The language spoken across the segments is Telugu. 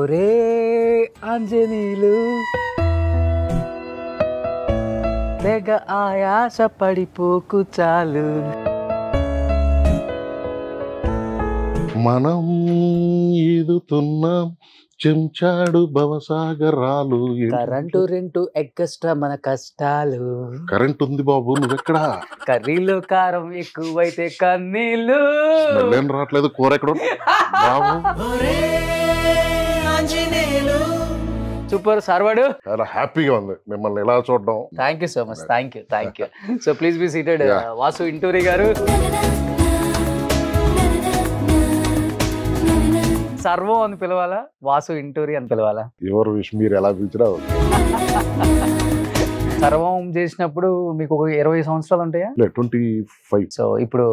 ఒరే ఆంజనేయులు తెగ ఆయాస పడిపోకు చాలు. మనం ఈదుతున్నాం చెంచాడు భవసాగరాలు. కరెంటు రెంటు ఎక్స్ట్రా మన కష్టాలు. కరెంట్ ఉంది బాబు, నువ్వెక్కడా? కర్రీలో కారం ఎక్కువైతే కన్నీళ్ళు. స్మెల్ రావట్లేదు, కూర ఎక్కడ బాబు? సూపర్ సార్వాడు. చాలా హ్యాపీగా ఉంది మిమ్మల్ని ఎలా చూడడం. Thank you so much. Thank you. So please be seated. Vasu Inturi గారు. సర్వం అని పిలవాలా, వాసు ఇంటూరి అని పిలవాలా? ఎవరు విష్ మీరు ఎలా పిలిచినా సర్వం చేసినప్పుడు మీకు ఒక 20 సంవత్సరాలు ఉంటాయా? 25. సో ఇప్పుడు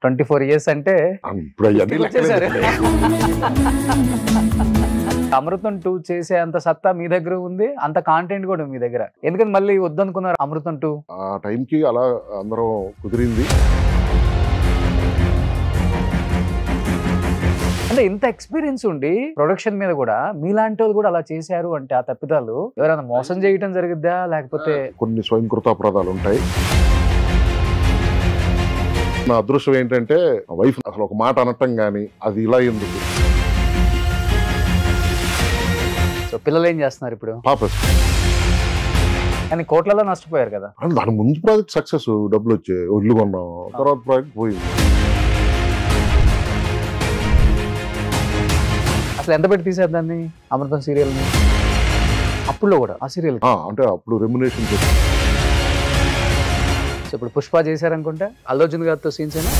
24 ఇయర్స్ అంటే ఇప్పుడు అవన్నీ వచ్చేసారు. అమృతం 2 చేసే అంత సత్తా మీ దగ్గర ఉంది, అంత కాంటెంట్ కూడా మీ దగ్గర. ఎందుకంటే మళ్ళీ వద్దనుకున్నారు అమృతం 2? ఆ టైంకి అలా అందరం కుదిరింది. అంటే ఇంత ఎక్స్పీరియన్స్ ఉండి ప్రొడక్షన్ మీద కూడా మీలాంటి వాళ్ళు కూడా అలా చేశారు అంటే ఆ తప్పిదాలు ఎవరైనా మోసం చేయటం జరిగిద్దా, లేకపోతే కొన్ని స్వయంకృతాపరాధాలు ఉంటాయి. నా అదృష్టం ఏంటంటే వైఫ్ అసలు ఒక మాట అనటం గానీ అది ఇలా ఎందుకు. సో పిల్లలు ఏం చేస్తున్నారు ఇప్పుడు? పాప కానీ కోట్లలో నష్టపోయారు కదా. దాని ముందు ప్రాజెక్ట్ సక్సెస్, డబ్బులు వచ్చాయి, ఇల్లు కొన్నాం, తర్వాత ప్రాజెక్ట్ పోయింది. అసలు ఎంత పెట్టి తీసారు దాన్ని, అమృతం సీరియల్ ని? అప్పుడులో కూడా ఆ సీరియల్ అంటే అప్పుడు రెమ్యునేషన్ చేసి. సో ఇప్పుడు పుష్ప చేశారనుకుంటా, అల్లు అర్జున్ గారితో సీన్స్ అయినా.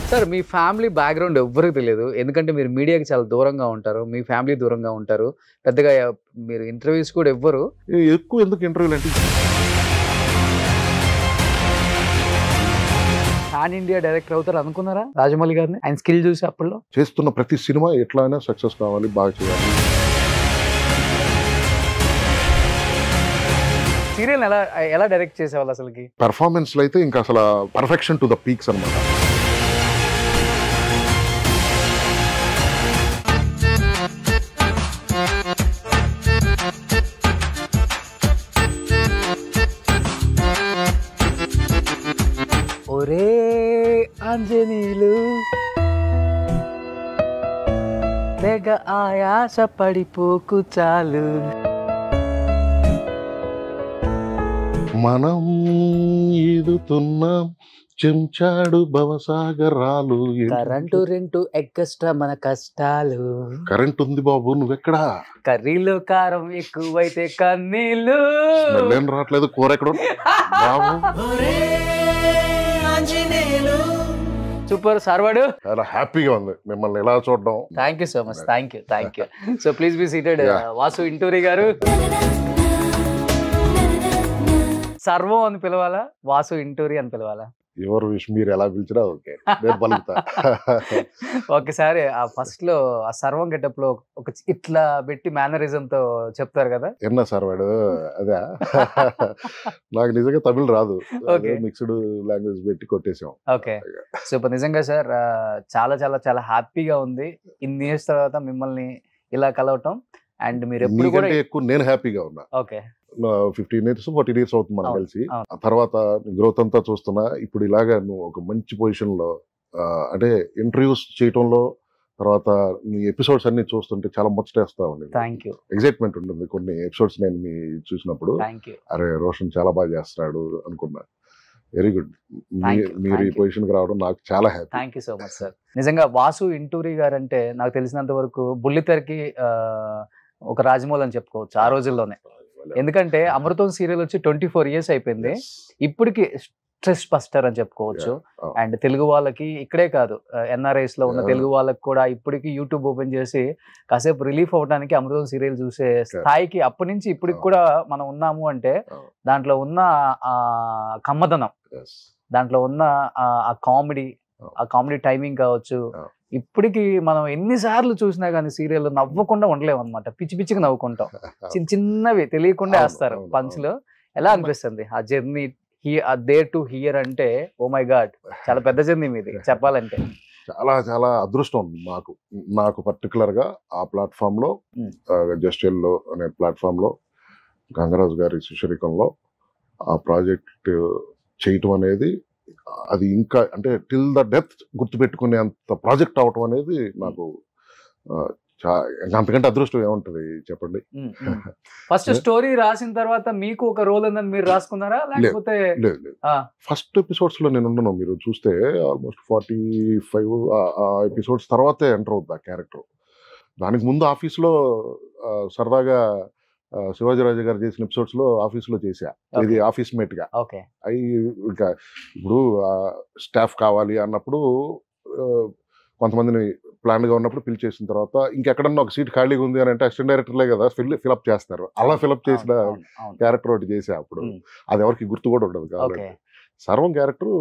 సార్ మీ ఫ్యామిలీ బ్యాక్గ్రౌండ్ ఎవ్వరికి తెలియదు, ఎందుకంటే మీరు మీడియాకి చాలా దూరంగా ఉంటారు, మీ ఫ్యామిలీ దూరంగా ఉంటారు, పెద్దగా మీరు ఇంటర్వ్యూస్ కూడా ఎవ్వరు. ఎక్కువ ఎందుకు ఇంటర్వ్యూలు అంటే పాన్ ఇండియా డైరెక్టర్ అవుతారు అనుకున్నారా రాజమౌళి గారిని, ఆయన స్కిల్ చూసి? అప్పట్లో చేస్తున్న ప్రతి సినిమా ఎట్లా అయినా సక్సెస్ కావాలి, బాగా చేయాలి. సీరియల్ ఎలా డైరెక్ట్ చేసేవాళ్ళు అసలుకి? పెర్ఫార్మెన్స్ లో అయితే ఇంకా అసలు పర్ఫెక్షన్ టు ద పీక్స్ అన్నమాట. ఒరే ఆంజనేయులు తెగ ఆయాస పడిపోకు చాలు. మనం ఈదుతున్నాం చెంచాడు భవసాగరాలు. కరెంటు రెంటు ఎక్స్ట్రా మన కష్టాలు. కరెంట్ ఉంది బాబు, నువ్వెక్కడా? కర్రీలో కారం ఎక్కువైతే కన్నీళ్ళు. స్మెల్ రావట్లేదు, కూర ఎక్కడ బాబు? సూపర్ సార్వాడు. చాలా హ్యాపీగా ఉంది మిమ్మల్ని ఎలా చూడడం. Thank you so much. Thank you. So please be seated. Vasu Inturi గారు. సర్వం అని పిలవాలా, వాసు ఇంటూరి అని పిలవాలా? ఎవరు విష్ మీరు ఎలా పిలిచినా ఓకే, నేను పలుకుతా. ఒకసారి ఆ ఫస్ట్ లో ఆ సర్వం గెటప్ లో ఒక ఇట్లా పెట్టి మేనరిజం తో చెప్తారు కదా. ఎన్నా సార్ వాడు అదే నాకు నిజంగా తమిళ్ రాదు, మిక్స్డ్ లాంగ్వేజ్ పెట్టి కొట్టేసాం. Okay super. నిజంగా సార్ చాలా చాలా చాలా హ్యాపీగా ఉంది ఇన్ని ఇయర్స్ తర్వాత మిమ్మల్ని ఇలా కలవటం. అండ్ మీరు ఎప్పుడు కూడా ఎక్కువ నేను హ్యాపీగా ఉన్నా. ఓకే 15 years 14 years అవుతుంది మనం కలిసి. ఆ తర్వాత గ్రోత్ అంతా చూస్తున్నా. ఇప్పుడు ఇలాగా నువ్వు ఒక మంచి పొజిషన్ లో అంటే ఇంటర్వ్యూస్ చేయటంలో, తర్వాత మీ ఎపిసోడ్స్ అన్ని చూస్తుంటే చాలా ముచ్చటేస్తా ఉంది. ఎక్సైట్మెంట్ ఉంటుంది కొన్ని ఎపిసోడ్స్ నేను మీ చూసినప్పుడు. అరే రోషన్ చాలా బాగా చేస్తున్నాడు అనుకున్నా. Very good. మీరు ఈ పొజిషన్ కి రావడం నాకు చాలా happy. Thank you so much sir. నిజంగా వాసు ఇంటూరి గారు అంటే నాకు తెలిసినంత వరకు బుల్లితెరకి ఒక రాజమౌళి అని చెప్పుకోవచ్చు ఆ రోజుల్లోనే. ఎందుకంటే అమృతం సీరియల్ వచ్చి 24 years అయిపోయింది. ఇప్పటికి స్ట్రెస్ బస్టర్ అని చెప్పుకోవచ్చు. అండ్ తెలుగు వాళ్ళకి ఇక్కడే కాదు, ఎన్ఆర్ఐస్ లో ఉన్న తెలుగు వాళ్ళకి కూడా ఇప్పటికి యూట్యూబ్ ఓపెన్ చేసి కాసేపు రిలీఫ్ అవ్వడానికి అమృతం సీరియల్ చూసే స్థాయికి అప్పటి నుంచి ఇప్పటికి కూడా మనం ఉన్నాము అంటే దాంట్లో ఉన్న కమ్మదనం, దాంట్లో ఉన్న ఆ కామెడీ టైమింగ్ కావచ్చు. ఇప్పటికి మనం ఎన్నిసార్లు చూసినా కానీ సీరియల్ నవ్వకుండా ఉండలేము అనమాట. పిచ్చి పిచ్చిగా నవ్వుకుంటాం. చిన్నవి తెలియకుండా వేస్తారు పంచ్లు. ఎలా అనిపిస్తుంది ఆ జర్నీ దే టు హియర్ అంటే? ఓ మై గాడ్, చాలా పెద్ద జర్నీ మీది చెప్పాలంటే. చాలా చాలా అదృష్టం నాకు పర్టికులర్ గా ఆ ప్లాట్ఫామ్ లో జస్టెల్లో అనే ప్లాట్ఫామ్ లో గంగరాజు గారి శిష్యరికంలో ఆ ప్రాజెక్ట్ చేయటం అనేది, అది ఇంకా అంటే టిల్ ద డెత్ గుర్తుపెట్టుకునే అంత ప్రాజెక్ట్ అవటం అనేది నాకు అంతకంటే అదృష్టం ఏముంటది చెప్పండి. ఫస్ట్ స్టోరీ రాసిన తర్వాత మీకు ఒక రోల్ ఉందని మీరు రాసుకున్నారా, లేకపోతే? లేదు, ఫస్ట్ ఎపిసోడ్స్ లో నేను ఉన్నాను. మీరు చూస్తే ఆల్మోస్ట్ 45 ఎపిసోడ్స్ తర్వాతే ఎంటర్ అవుతుంది ఆ క్యారెక్టర్. దానికి ముందు ఆఫీస్ లో సరదాగా శివాజీరాజు గారు చేసిన ఎపిసోడ్స్ లో ఆఫీస్ లో చేశా, ఇది ఆఫీస్ మేట్ గా. అవి ఇంకా ఇప్పుడు స్టాఫ్ కావాలి అన్నప్పుడు కొంతమందిని ప్లాన్ గా ఉన్నప్పుడు ఫిల్ చేసిన తర్వాత ఇంకెక్కడన్నా ఒక సీట్ ఖాళీగా ఉంది అని అంటే అసిస్టెంట్ డైరెక్టర్లే కదా ఫిల్అప్ చేస్తారు. అలా ఫిల్అప్ చేసిన క్యారెక్టర్ ఒకటి చేసా అప్పుడు. అది ఎవరికి గుర్తు కూడా ఉండదు కాబట్టి సర్వం క్యారెక్టర్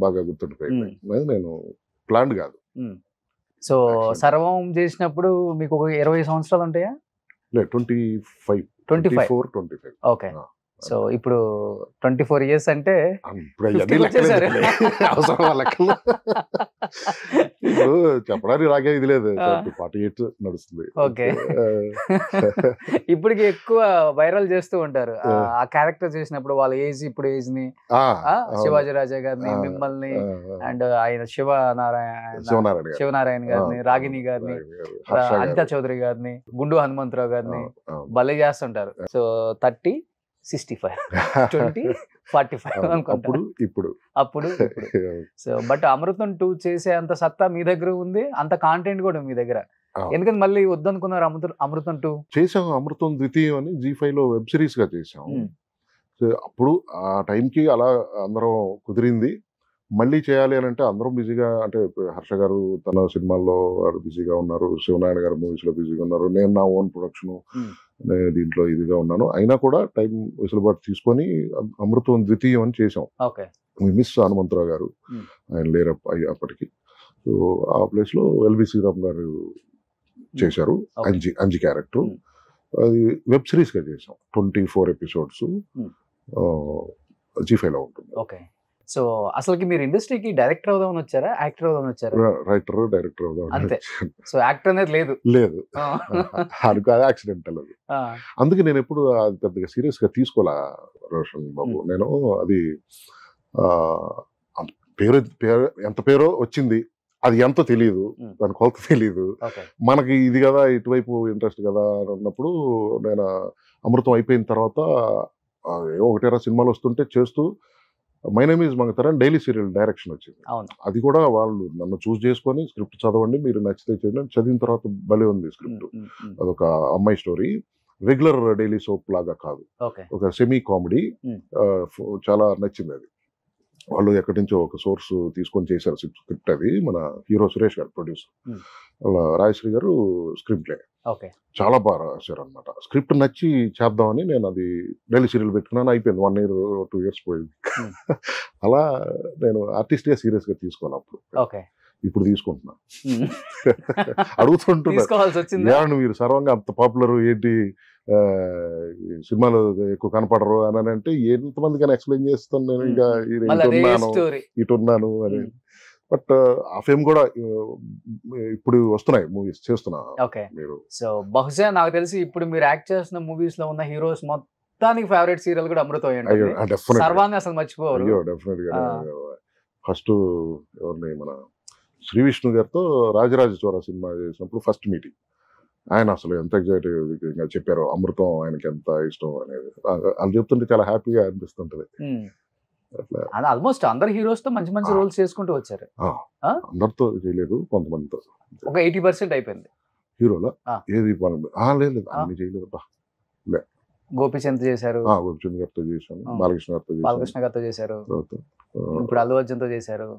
బాగా గుర్తుండిపోయింది. నేను ప్లాన్ కాదు. సో సర్వం చేసినప్పుడు మీకు ఒక 20 సంవత్సరాలు ఉంటాయా? లేదు, 24. ఓకే. సో ఇప్పుడు 24 years అంటే అవసరం లెక్కలు ఇప్పుడు చెప్పడానికి రాకే ఇది లేదు. 48 నడుస్తుంది. ఓకే. ఇప్పటికి ఎక్కువ వైరల్ చేస్తూ ఉంటారు ఆ క్యారెక్టర్ చేసినప్పుడు వాళ్ళ ఏజ్, ఇప్పుడు ఏజ్ ని, శివాజీ రాజా గారిని, మిమ్మల్ని, అండ్ ఆయన శివనారాయణ గారిని, రాగిణి గారిని, అనితా చౌదరి గారిని, గుండు హనుమంతరావు గారిని భలే చేస్తుంటారు. సో 30, 65, 20, 45 అనుకుంటా అప్పుడు. సో బట్ అమృతం 2 చేసే అంత సత్తా మీ దగ్గర ఉంది, అంత కాంటెంట్ కూడా మీ దగ్గర. ఎందుకని మళ్ళీ వద్దనుకున్నారు అమృతం 2? చేసాం. అమృతం ద్వితీయం అని G5 లో వెబ్ సిరీస్ గా చేసాం. అప్పుడు ఆ టైంకి అలా అందరం కుదిరింది. మళ్ళీ చేయాలి అని అంటే అందరం బిజీగా, అంటే హర్ష గారు తన సినిమాల్లో బిజీగా ఉన్నారు, శివనారాయణ గారు మూవీస్ లో బిజీగా ఉన్నారు, నేను నా ఓన్ ప్రొడక్షన్ దీంట్లో ఇదిగా ఉన్నాను. అయినా కూడా టైం వెసులుబాటు తీసుకొని అమృతం ద్వితీయం అని చేసాం. మిస్ హనుమంతరావు గారు, ఆయన లేరు అప్పటికి. సో ఆ ప్లేస్ లో ఎల్వి శ్రీరామ్ గారు చేశారు అంజి క్యారెక్టర్. అది వెబ్ సిరీస్ గా చేసాం. 24 ఎపిసోడ్స్ G5 లో ఉంటుంది. సో అసలుకి మీరు ఇండస్ట్రీకి డైరెక్టర్ అవుదామని వచ్చారా, యాక్టర్ అవుదామని వచ్చారా? రైటర్, డైరెక్టర్ అవుదాం అంతే. సో యాక్టర్ అనేది లేదు. అది యాక్సిడెంటల్. అది అందుకే నేను ఎప్పుడు అది పెద్దగా సీరియస్ గా తీసుకోలే రోషన్ బాబు. నేను అది పేరు ఎంత పేరో వచ్చింది, అది ఎంతో తెలియదు, దాని కొలత తెలియదు మనకి. ఇది కదా ఇటువైపు ఇంట్రెస్ట్ కదా అని అన్నప్పుడు నేను అమృతం అయిపోయిన తర్వాత 1 సినిమాలు వస్తుంటే చేస్తూ మై నేమ్ ఈజ్ మంగతరన్ డైలీ సీరియల్ డైరెక్షన్ వచ్చింది. అది కూడా వాళ్ళు నన్ను చూస్ చేసుకొని స్క్రిప్ట్ చదవండి, మీరు నచ్చితే చేయండి. చదివిన తర్వాత భలే ఉంది స్క్రిప్ట్. అదొక అమ్మాయి స్టోరీ, రెగ్యులర్ డైలీ సోప్ లాగా కాదు, ఒక సెమీ కామెడీ. చాలా నచ్చింది అది. వాళ్ళు ఎక్కడి నుంచో ఒక సోర్స్ తీసుకొని చేశారు స్క్రిప్ట్. అది మన హీరో సురేష్ గారు ప్రొడ్యూసర్, వాళ్ళ రాయశ్రీ గారు స్క్రీన్ ప్లే. చాలా బాగా రాశారు అనమాట. స్క్రిప్ట్ నచ్చి చేద్దామని నేను అది డైలీ సీరియల్ పెట్టుకున్నాను. అయిపోయింది 1 year 2 years పోయింది. అలా నేను ఆర్టిస్ట్ గా సీరియస్ గా తీసుకోవాలి అప్పుడు. ఇప్పుడు తీసుకుంటున్నా. అడుగుతుంటున్నాను, మీరు సర్వంగా అంత పాపులర్ ఏంటి, సినిమాలు ఎక్కువ కనపడరు అని అంటే ఎంతమందికైనా ఎక్స్ప్లెయిన్ చేస్తాను నేను. ఇంకా ఇటున్నాను అని. బట్ ఆ ఫేమ్ కూడా ఇప్పుడు వస్తున్నాయి మూవీస్ చేస్తున్నా. మీరు సో బహుశా నాకు తెలిసి ఇప్పుడు మీరు యాక్ట్ చేస్తున్న మూవీస్ లో ఉన్న హీరోస్ మొత్తానికి ఫేవరెట్ సీరియల్ కూడా అమృతం. సర్వాన్ని అసలు మర్చిపోరు. డెఫినెట్ గా. ఫస్ట్ ఎవరిని, మన శ్రీ విష్ణు గారితో రాజరాజ చోర సినిమా చేసినప్పుడు ఫస్ట్ మీటింగ్. ఆయన అసలు ఎంత ఎగ్జైటివ్ చెప్పారు అమృతం ఆయనకి ఎంత ఇష్టం అనేది. అది చెప్తుంటే చాలా హ్యాపీగా అనిపిస్తుంటది. ఆల్మోస్ట్ అందరు హీరోస్ తో మంచి మంచి రోల్స్ చేసుకుంటూ వచ్చారు. అందరితో చేయలేదు, కొంతమందితో. ఒక 80% అయిపోయింది హీరోలో. ఏది లేదు, అన్ని చేయలేదు. గోపీచంద్ చేశారు, గోపీచంద్ గారితో చేశాను, బాలకృష్ణ గారితో చేశారు, ఇప్పుడు అల్లు అర్జున్ తో చేశారు.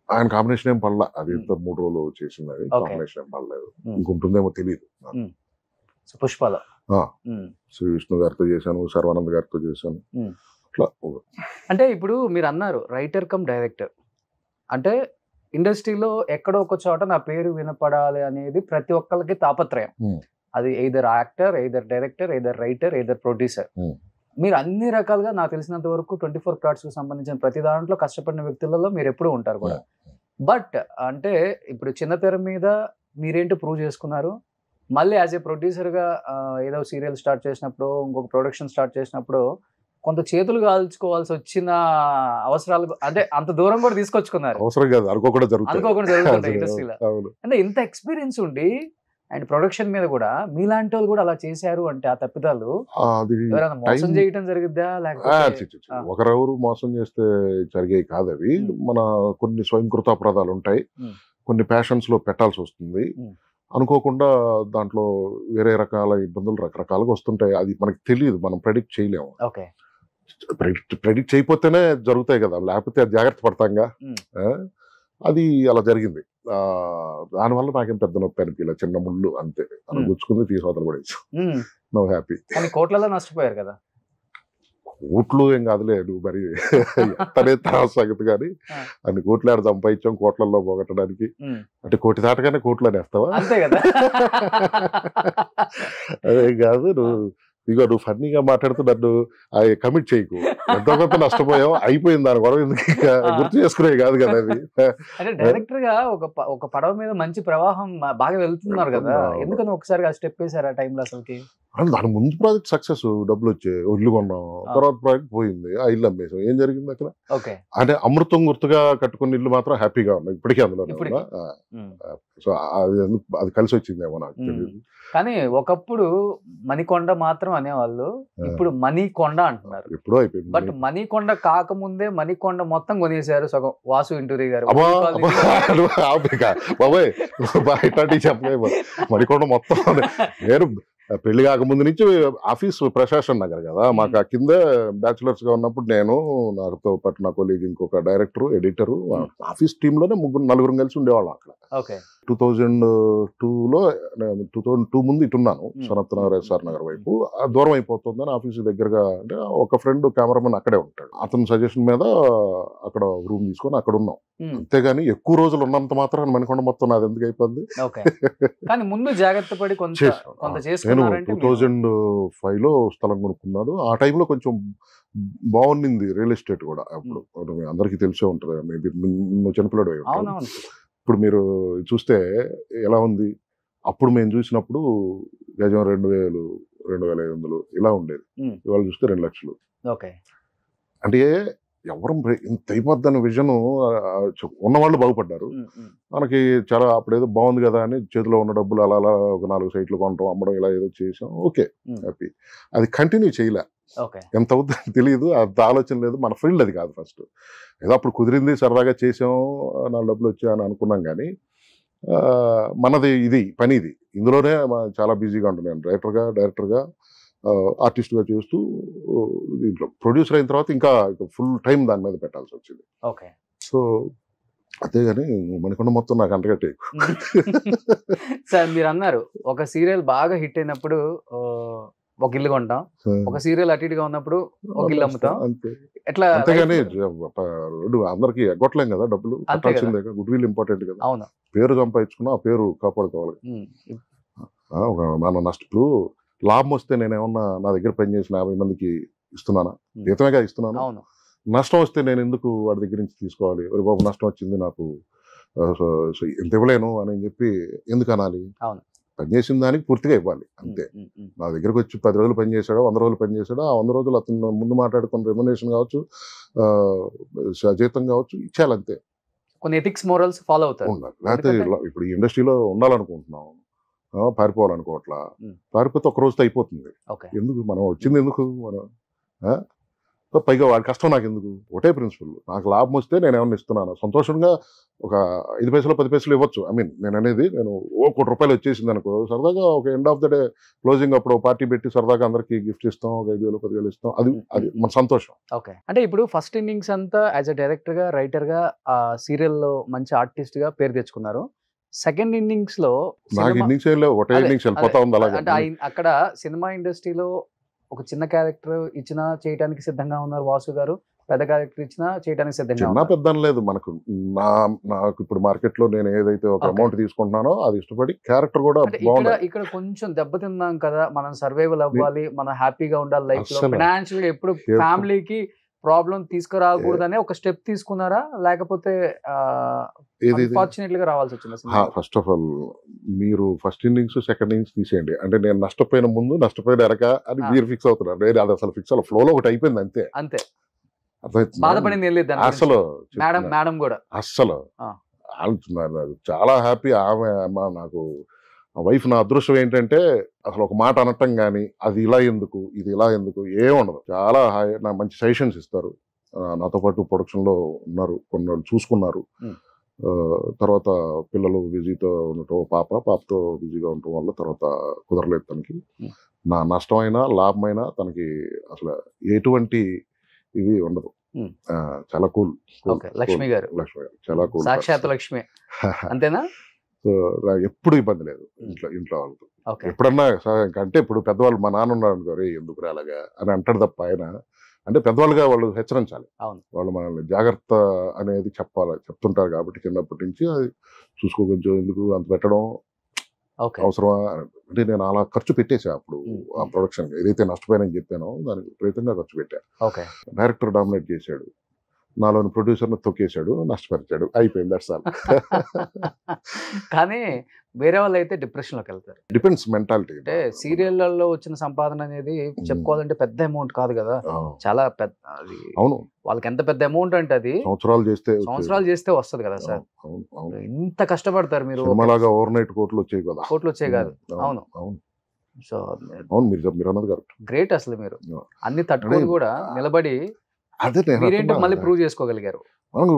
ఆయన కాంబినేషన్ ఏం పడలా. అది ఎంత 3 రోజులు చేసింది, అది కాంబినేషన్ ఏం పడలేదు. ఇంకుంటుందేమో తెలియదు. పుష్పలో శ్రీ విష్ణు గారితో చేశాను, శర్వానంద్ గారితో చేశాను. అంటే ఇప్పుడు మీరు అన్నారు రైటర్ కమ్ డైరెక్టర్ అంటే, ఇండస్ట్రీలో ఎక్కడో ఒక చోట నా పేరు వినపడాలి అనేది ప్రతి ఒక్కరికి తాపత్రయం. అది either actor, either director, either writer, either producer. మీరు అన్ని రకాలుగా నాకు తెలిసినంత వరకు 24 Crores కు సంబంధించిన ప్రతి దాంట్లో కష్టపడిన వ్యక్తులలో మీరు ఎప్పుడూ ఉంటారు కూడా. బట్ అంటే ఇప్పుడు చిన్న తెర మీద మీరేంటో ప్రూవ్ చేసుకున్నారు. మళ్ళీ యాజ్ ఏ ప్రొడ్యూసర్‌గా ఏదో సీరియల్ స్టార్ట్ చేసినప్పుడు, ఇంకొక ప్రొడక్షన్ స్టార్ట్ చేసినప్పుడు కొంత చేతులు కాల్చుకోవాల్సొచ్చిన అవసరాలు అంటే అంత దూరం కూడా తీసుకొచ్చుకున్నారు. అవసరం కాదు, అనుకోకుండా జరుగుతాయి. అనుకోకుండా జరుగుతుంటాయి ఇండస్ట్రీలో. అవును. అంటే ఇంత ఎక్స్‌పీరియన్స్ ఉండి అండ్ ప్రొడక్షన్ మీద కూడా మీలాంటోళ్ళు కూడా అలా చేశారు అంటే ఆ తప్పిదాలు అది ఎవరైనా మోసం టైం చేయటం జరిగిద్దా? లేకపోతే ఆ. ఒకరెవరు మోసం చేస్తే జరిగేవి కాదు అవి. మన కొన్ని స్వయంకృతాపరాధాలు ఉంటాయి, ఉమ్, కొన్ని ప్యాషన్స్ లో పెట్టాల్సి వస్తుంది. ఉమ్, అనుకోకుండా దాంట్లో వేరే రకాల ఇబ్బందులు రకరకాలుగా వస్తుంటాయి. అది మనకి తెలియదు, మనం ప్రెడిక్ట్ చేయలేము. ఓకే. ప్రెడిక్ట్ చేయకపోతేనే జరుగుతాయి కదా, లేకపోతే అది జాగ్రత్త పడతాంగా. ఉమ్, ఆ, అది అలా జరిగింది. దానివల్ల నాకేం పెద్ద నొప్పి అనిపించలేదు, చిన్న ముళ్ళు అంతే. అలా గుచ్చుకుంది, తీసుకోవతలు పడేసి ఉమ్. No happy. కానీ కోట్లలో నష్టపోయారు కదా. కోట్లు ఏం కాదులే, నువ్వు మరి ఎంతనే తర్వాత సంగతి. కానీ అన్ని కోట్లు ఆడ సంపాదించాం కోట్లలో పోగొట్టడానికి. ఉమ్, అంటే కోటి దాటగానే కోట్లు అనేస్తావా? అంతే కదా. అదేం కాదు. నువ్వు ఫన్నీగా మాట్లాడుతూ నన్ను కమిట్ చేయకు. ఎంతో కొంత నష్టపోయావు, అయిపోయింది, దాని గొడవ ఎందుకు ఇంకా గుర్తు చేసుకునేవి కాదు కదా అది. అంటే డైరెక్టర్ గా ఒక పడవ మీద మంచి ప్రవాహం బాగా వెళ్తున్నారు కదా, ఎందుకని ఒకసారి ఆ స్టెప్ వేసారు ఆ టైంలో అసలుకి? దాని ముందు ప్రాజెక్ట్ సక్సెస్, డబ్బులు వచ్చాయి, ఇల్లు కొన్నాం. తర్వాత ప్రాజెక్ట్ పోయింది, ఆ ఇల్లు అమ్మేసాం. ఏం జరిగింది అక్కడ? ఓకే. అంటే అమృతం గుర్తుగా కట్టుకున్న ఇల్లు మాత్రం హ్యాపీగా ఉన్నాయి ఇప్పటికీ అందులో. సో అది కలిసి వచ్చిందేమో నాకు తెలియదు. కానీ ఒకప్పుడు మణికొండ మాత్రం అనేవాళ్ళు, ఇప్పుడు మణికొండ అంటున్నారు. ఎప్పుడో అయిపోయింది. బట్ మణికొండ కాకముందే మణికొండ మొత్తం కొనేశారు సగం వాసు ఇంటూరి గారు. బాబాయ్ ఇట్లాంటివి చెప్పలేము. మణికొండ మొత్తం నేను పెళ్లి కాకముందు నుంచి ఆఫీస్ ప్రశాసన్ నగర్ కదా, మాకు ఆ కింద బ్యాచులర్స్ గా ఉన్నప్పుడు నేను, నాతో పాటు నా కొలీగ్, ఇంకొక డైరెక్టర్, ఎడిటర్, ఆఫీస్ టీమ్ లోనే నలుగురు కలిసి ఉండేవాళ్ళం అక్కడ. 2002లో 2002 ముందు ఇటున్నాను సనత్ నగర్, ఎస్ఆర్ నగర్ వైపు. దూరం అయిపోతుందని ఆఫీస్ దగ్గరగా, అంటే ఒక ఫ్రెండ్ కెమెరామెన్ అక్కడే ఉంటాడు, అతని సజెషన్ మీద అక్కడ రూమ్ తీసుకొని అక్కడ ఉన్నాం. అంతేగాని ఎక్కువ రోజులు ఉన్నంత మాత్రం మణికొండ మొత్తం నాది ఎందుకు అయిపోద్ది. కానీ ముందు జాగ్రత్త పడి నేను 2005లో స్థలం కొనుక్కున్నాడు. ఆ టైంలో కొంచెం బాగుండింది రియల్ ఎస్టేట్ కూడా. అప్పుడు అందరికీ తెలిసే ఉంటుంది, మేబీ నువ్వు చిన్నపిల్లడు. ఇప్పుడు మీరు చూస్తే ఎలా ఉంది, అప్పుడు మేము చూసినప్పుడు గజం 2000, 2500 ఇలా ఉండేది. ఇవాళ చూస్తే 2 లక్షలు. అంటే ఎవరు ఇంత అయిపోద్దన్న విజన్ ఉన్నవాళ్ళు బాగుపడ్డారు. మనకి చాలా అప్పుడేదో బాగుంది కదా అని చేతిలో ఉన్న డబ్బులు అలా అలా ఒక 4 సైట్లు కొనడం, అమ్మడం, ఇలా ఏదో చేసాం. Okay, happy. అది కంటిన్యూ చేయలే, ఎంత అవుతుందని తెలియదు, అంత ఆలోచన లేదు, మన ఫీల్డ్ అది కాదు. ఫస్ట్ ఏదో అప్పుడు కుదిరింది, సరదాగా చేసాం, 4 డబ్బులు వచ్చాయని అనుకున్నాం. కానీ మనది ఇది పని, ఇది ఇందులోనే చాలా బిజీగా ఉంటున్నాను. డైరెక్టర్గా ఆర్టిస్ట్గా చేస్తూ దీంట్లో ప్రొడ్యూసర్ అయిన తర్వాత ఇంకా ఫుల్ టైం దాని మీద పెట్టాల్సి వచ్చింది. సో అంతేగాని మణికొండ మొత్తం నాకు అంటగట్టే. సార్ మీరు అన్నారు ఒక సీరియల్ బాగా హిట్ అయినప్పుడు ఒక ఇల్లు కొంటాం, ఒక సీరియల్ అటు ఇటుగా ఉన్నప్పుడు ఒక ఇల్లు అమ్ముతాం, ఎట్లా? అంతేగాని అందరికి ఎగ్గొట్టలేం కదా, డబ్బులు కట్టాల్సిందే, గుడ్ విల్ ఇంపార్టెంట్ కదా. అవును, పేరు సంపాదించుకున్నా ఆ పేరు కాపాడుకోవాలి. మన నష్టం లాభం వస్తే నేనేమన్నా నా దగ్గర పనిచేసిన 50 మందికి ఇస్తున్నానా? జీతమేగా ఇస్తున్నాను. నష్టం వస్తే నేను ఎందుకు వాడి దగ్గర నుంచి తీసుకోవాలి? ఒరే బాబు నష్టం వచ్చింది నాకు, ఎంత ఇవ్వలేను అని చెప్పి ఎందుకు అనాలి? పనిచేసిన దానికి పూర్తిగా ఇవ్వాలి అంతే. నా దగ్గరకు వచ్చి 10 రోజులు పనిచేసాడో 100 రోజులు పనిచేసాడో, ఆ 100 రోజులు అతను ముందు మాట్లాడుకున్న రెమ్యునరేషన్ కావచ్చు, జీతం కావచ్చు, ఇచ్చేయాలంతే. కొన్ని ఎథిక్స్, మోరల్స్ ఫాలో అవుతారు. లేకపోతే ఇప్పుడు ఈ ఇండస్ట్రీలో ఉండాలనుకుంటున్నాం, పారిపోవాలనుకోవట్లా, పారిపోతే ఒక రోజుతో అయిపోతుంది. ఎందుకు మనం వచ్చింది, ఎందుకు మనం పైగా వాడి కష్టం నాకు ఎందుకు? ఒకటే ప్రిన్సిపల్, నాకు లాభం వస్తే నేను ఏమన్నా ఇస్తున్నాను, సంతోషంగా ఒక 5 పైసలు 10 పైసలు ఇవ్వచ్చు. ఐ మీన్ నేను అనేది, నేను ₹1,00,00,000 వచ్చేసింది అనుకో, సరదాగా ఒక end of the day closing అప్పుడు పార్టీ పెట్టి సరదాగా అందరికి గిఫ్ట్ ఇస్తాం, ఒక 5,000 10,000 ఇస్తాం, అది మన సంతోషం. అంటే ఇప్పుడు ఫస్ట్ ఇన్నింగ్స్ అంతా యాజ్ అ డైరెక్టర్ గా, రైటర్ గా, సీరియల్ లో మంచి ఆర్టిస్ట్ గా పేరు తెచ్చుకున్నారు. సెకండ్ ఇన్నింగ్స్ లో నాకు ఇన్నింగ్స్ ఒకటే ఇన్నింగ్స్ వెళ్ళిపోతా ఉంది. అంటే అక్కడ సినిమా ఇండస్ట్రీలో ఒక చిన్న క్యారెక్టర్ ఇచ్చినా చేయడానికి సిద్ధంగా ఉన్నారు వాసు గారు, పెద్ద క్యారెక్టర్ ఇచ్చినా చేయడానికి సిద్ధంగా. చిన్న పెద్ద లేదు మనకు. నాకు ఇప్పుడు మార్కెట్ లో నేను ఏదైతే ఒక అమౌంట్ తీసుకుంటున్నానో అది ఇష్టపడి క్యారెక్టర్ కూడా ఇక్కడ కొంచెం దెబ్బతిన్నాం కదా, మనం సర్వైవల్ అవ్వాలి, మనం హ్యాపీగా ఉండాలి లైఫ్ లో, ఫైనాన్షియల్ గా ఎప్పుడు ఫ్యామిలీకి ప్రాబ్లం తీసుకురాకూడదనే ఒక స్టెప్ తీసుకున్నారా, లేకపోతే అన్ఫార్చునేట్లీ గా రావాల్సి వచ్చిందా? ఫస్ట్ ఆఫ్ ఆల్ మీరు ఫస్ట్ ఇన్నింగ్స్ సెకండ్ ఇన్నింగ్స్ తీసేయండి. అంటే నేను నష్టపోయిన ముందు నష్టపోయిన వెనక అని మీరు ఫిక్స్ అవుతున్నారు. నేను అది అసలు ఫిక్స్ అవ్వాలి, ఫ్లోలో ఒకటి అయిపోయింది అంతే. అంతే, అర్థమవుతుందా? బాధపడింది ఏం లేదు అసలు మేడం కూడా అస్సలు అంటున్నారు. చాలా హ్యాపీ. ఆమె నాకు వైఫ్ నా అదృష్టం ఏంటంటే అసలు ఒక మాట అనటం కానీ అది ఇలా ఎందుకు ఇది ఇలా ఎందుకు ఏముండదు. చాలా నా మంచి సజెషన్స్ ఇస్తారు. నాతో పాటు ప్రొడక్షన్ లో ఉన్నారు, కొన్ని చూసుకున్నారు. తర్వాత పిల్లలు బిజీతో ఉండటం, పాపతో బిజీగా ఉండటం వల్ల తర్వాత కుదరలేదు తనకి. నా నష్టమైనా లాభమైనా తనకి అసలు ఎటువంటి ఇది ఉండదు. చాలా కూల్. లక్ష్మి గారు చాలా కూల్, సాక్షాత్ లక్ష్మి. అంతేనా? సో ఎప్పుడు ఇబ్బంది లేదు ఇంట్లో వాళ్ళతో. ఎప్పుడన్నా అంటే ఇప్పుడు పెద్దవాళ్ళు మా నాన్న ఉన్నారు అనుకో, ఎందుకు రాలాగా అని అంటాడు తప్ప ఆయన అంటే పెద్దవాళ్ళుగా వాళ్ళు హెచ్చరించాలి. వాళ్ళు మనల్ని జాగ్రత్త అనేది చెప్తుంటారు కాబట్టి చిన్నప్పటి నుంచి అది చూసుకో, కొంచెం ఎందుకు అంత పెట్టడం అవసరమా అంటే నేను అలా ఖర్చు పెట్టేసా అప్పుడు ఆ ప్రొడక్షన్. ఏదైతే నష్టపోయానని చెప్పానో దానికి విపరీతంగా ఖర్చు పెట్టా. డైరెక్టర్ డామినేట్ చేశాడు, నాలోని ప్రొడ్యూసర్ని తొక్కేశాడు, నష్టపరిచాడు, అయిపోయింది. That's all. కానీ వేరే వాళ్ళు అయితే డిప్రెషన్ లోకి వెళ్తారు. Depends mentality. అంటే సీరియళ్లలో వచ్చిన సంపాదన అనేది చెప్పుకోవాలంటే పెద్ద అమౌంట్ కాదు కదా, చాలా పెద్ద. అది అవును, వాళ్ళకి ఎంత పెద్ద అమౌంట్ అంటే అది సంవత్సరాలు చేస్తే వస్తుంది కదా సార్. ఇంత కష్టపడతారు మీరు. ఓవర్ నైట్ కోట్లు వచ్చాయి కాదు. అవును. సో అవును, మీరు అన్నది కరెక్ట్. గ్రేట్. అసలు మీరు అన్ని తట్టుకొని కూడా నిలబడి మీరేంటో మళ్ళీ ప్రూవ్ చేసుకోగలిగారు. మనకు